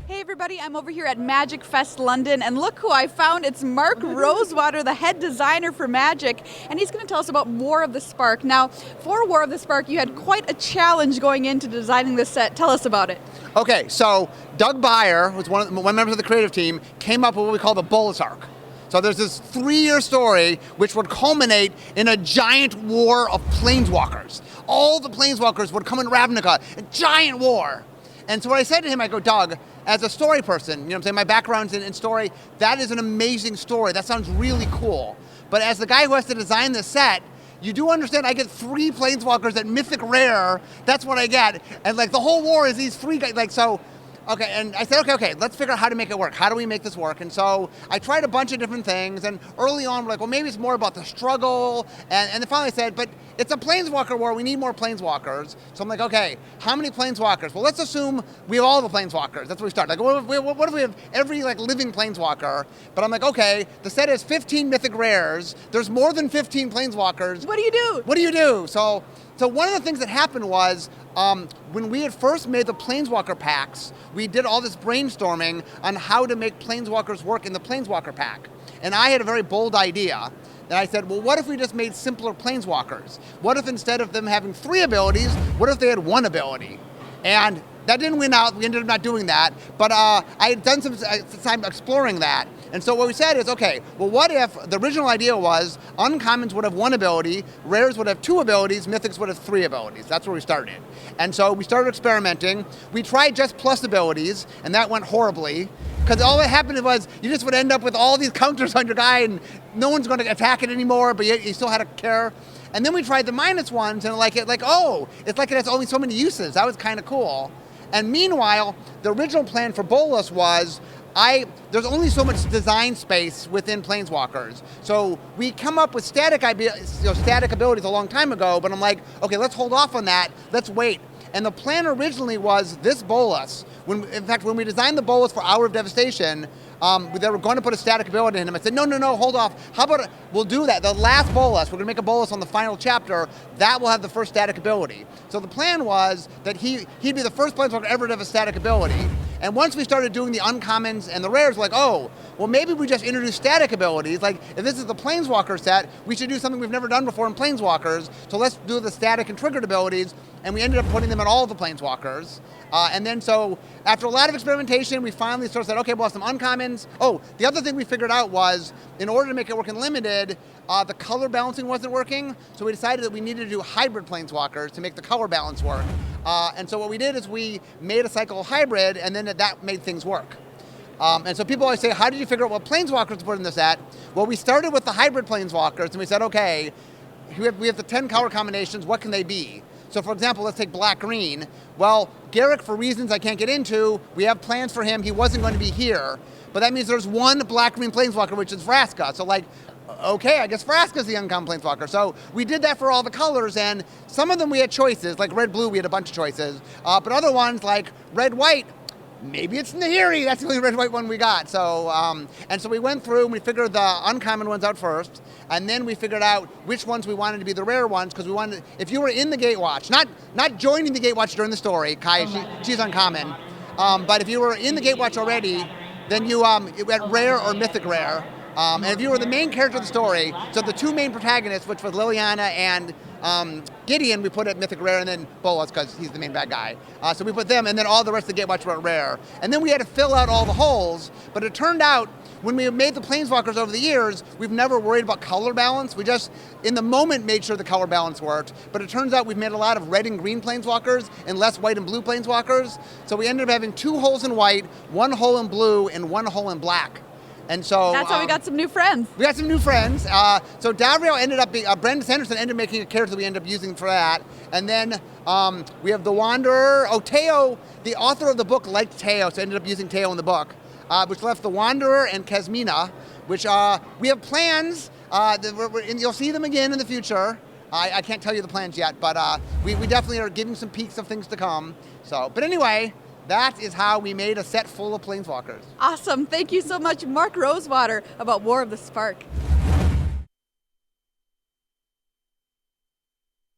Hey everybody, I'm over here at Magic Fest London, and look who I found. It's Mark Rosewater, the head designer for Magic, and he's going to tell us about War of the Spark. Now, for War of the Spark, you had quite a challenge going into designing this set. Tell us about it. Okay, so Doug Beyer, who's one member of the creative team, came up with what we call the Bolus arc. So there's this 3-year story which would culminate in a giant war of planeswalkers. All the planeswalkers would come in Ravnica, a giant war. And so what I said to him, I go, Doug, as a story person, you know what I'm saying, my background's in story, that is an amazing story. That sounds really cool. But as the guy who has to design this set, you do understand I get 3 planeswalkers at Mythic Rare. That's what I get. And like the whole war is these 3 guys, like so. Okay, and I said, okay, let's figure out how to make it work. How do we make this work? And so I tried a bunch of different things, and early on we're like, well, maybe it's more about the struggle, and then finally I said, but it's a planeswalker war, we need more planeswalkers. So I'm like, okay, how many planeswalkers? Well, let's assume we have all the planeswalkers. That's where we start. Like, what if we have every like living planeswalker? But I'm like, okay, the set has 15 Mythic Rares, there's more than 15 planeswalkers. What do you do? What do you do? So one of the things that happened was, when we had first made the Planeswalker packs, we did all this brainstorming on how to make Planeswalkers work in the Planeswalker pack. And I had a very bold idea. And I said, well, what if we just made simpler Planeswalkers? What if instead of them having 3 abilities, what if they had 1 ability? And that didn't win out. We ended up not doing that. But I had done some time exploring that. And so what we said is, okay, well, what if the original idea was uncommons would have 1 ability, rares would have 2 abilities, mythics would have 3 abilities. That's where we started. And so we started experimenting. We tried just plus abilities, and that went horribly. Because all that happened was you just would end up with all these counters on your guy, and no one's going to attack it anymore, but you still had to care. And then we tried the minus ones, and it's like it has only so many uses. That was kind of cool. And meanwhile, the original plan for Bolus was, there's only so much design space within Planeswalkers. So we come up with static abilities a long time ago, but I'm like, okay, let's hold off on that. Let's wait. And the plan originally was this Bolus. In fact, when we designed the Bolus for Hour of Devastation, they were going to put a static ability in him. I said, no, hold off. How about we'll do that? The last Bolus, we're going to make a Bolus on the final chapter. That will have the first static ability. So the plan was that he'd be the first Planeswalker ever to have a static ability. And once we started doing the uncommons and the rares, we're like, oh, well, maybe we just introduce static abilities. Like, if this is the Planeswalker set, we should do something we've never done before in Planeswalkers. So let's do the static and triggered abilities. and we ended up putting them in all the planeswalkers. And then so after a lot of experimentation, we finally sort of said, okay, we'll have some uncommons. Oh, the other thing we figured out was in order to make it work in limited, the color balancing wasn't working. So we decided that we needed to do hybrid planeswalkers to make the color balance work. And so what we did is we made a cycle hybrid, and then that made things work. And so people always say, how did you figure out what planeswalkers to put in this set? Well, we started with the hybrid planeswalkers, and we said, okay, we have the 10 color combinations, what can they be? So for example, let's take black-green. Well, Garrick, for reasons I can't get into, we have plans for him. He wasn't going to be here. But that means there's one black-green planeswalker, which is Vraska. So like, okay, I guess Vraska's the uncommon planeswalker. So we did that for all the colors, and some of them we had choices, like red-blue, we had a bunch of choices. But other ones, like red-white, maybe it's Nahiri. That's the only red-white one we got. So, and so we went through and we figured the uncommon ones out first, and then we figured out which ones we wanted to be the rare ones, because we wanted, if you were in the Gatewatch, not joining the Gatewatch during the story, Kai, she's uncommon, but if you were in the Gatewatch already, then you went rare or mythic rare. And if you were the main character of the story, so the two main protagonists, which was Liliana and Gideon, we put at mythic rare, and then Bolas, because he's the main bad guy. So we put them, and then all the rest of the Gatewatch were at rare. And then we had to fill out all the holes, but it turned out, when we made the planeswalkers over the years, we've never worried about color balance. We just, in the moment, made sure the color balance worked. But it turns out we've made a lot of red and green planeswalkers and less white and blue planeswalkers. So we ended up having 2 holes in white, 1 hole in blue, and 1 hole in black. And so that's how we got some new friends. We got some new friends. So Davrio ended up being, Brandon Sanderson ended up making a character that we ended up using for that. And then we have the Wanderer. Oh, Teo, the author of the book liked Teo, so ended up using Teo in the book. Which left the Wanderer and Kasmina, which we have plans, and you'll see them again in the future. I can't tell you the plans yet, but we definitely are giving some peeks of things to come. So, but anyway, that is how we made a set full of planeswalkers. Awesome. Thank you so much, Mark Rosewater, about War of the Spark.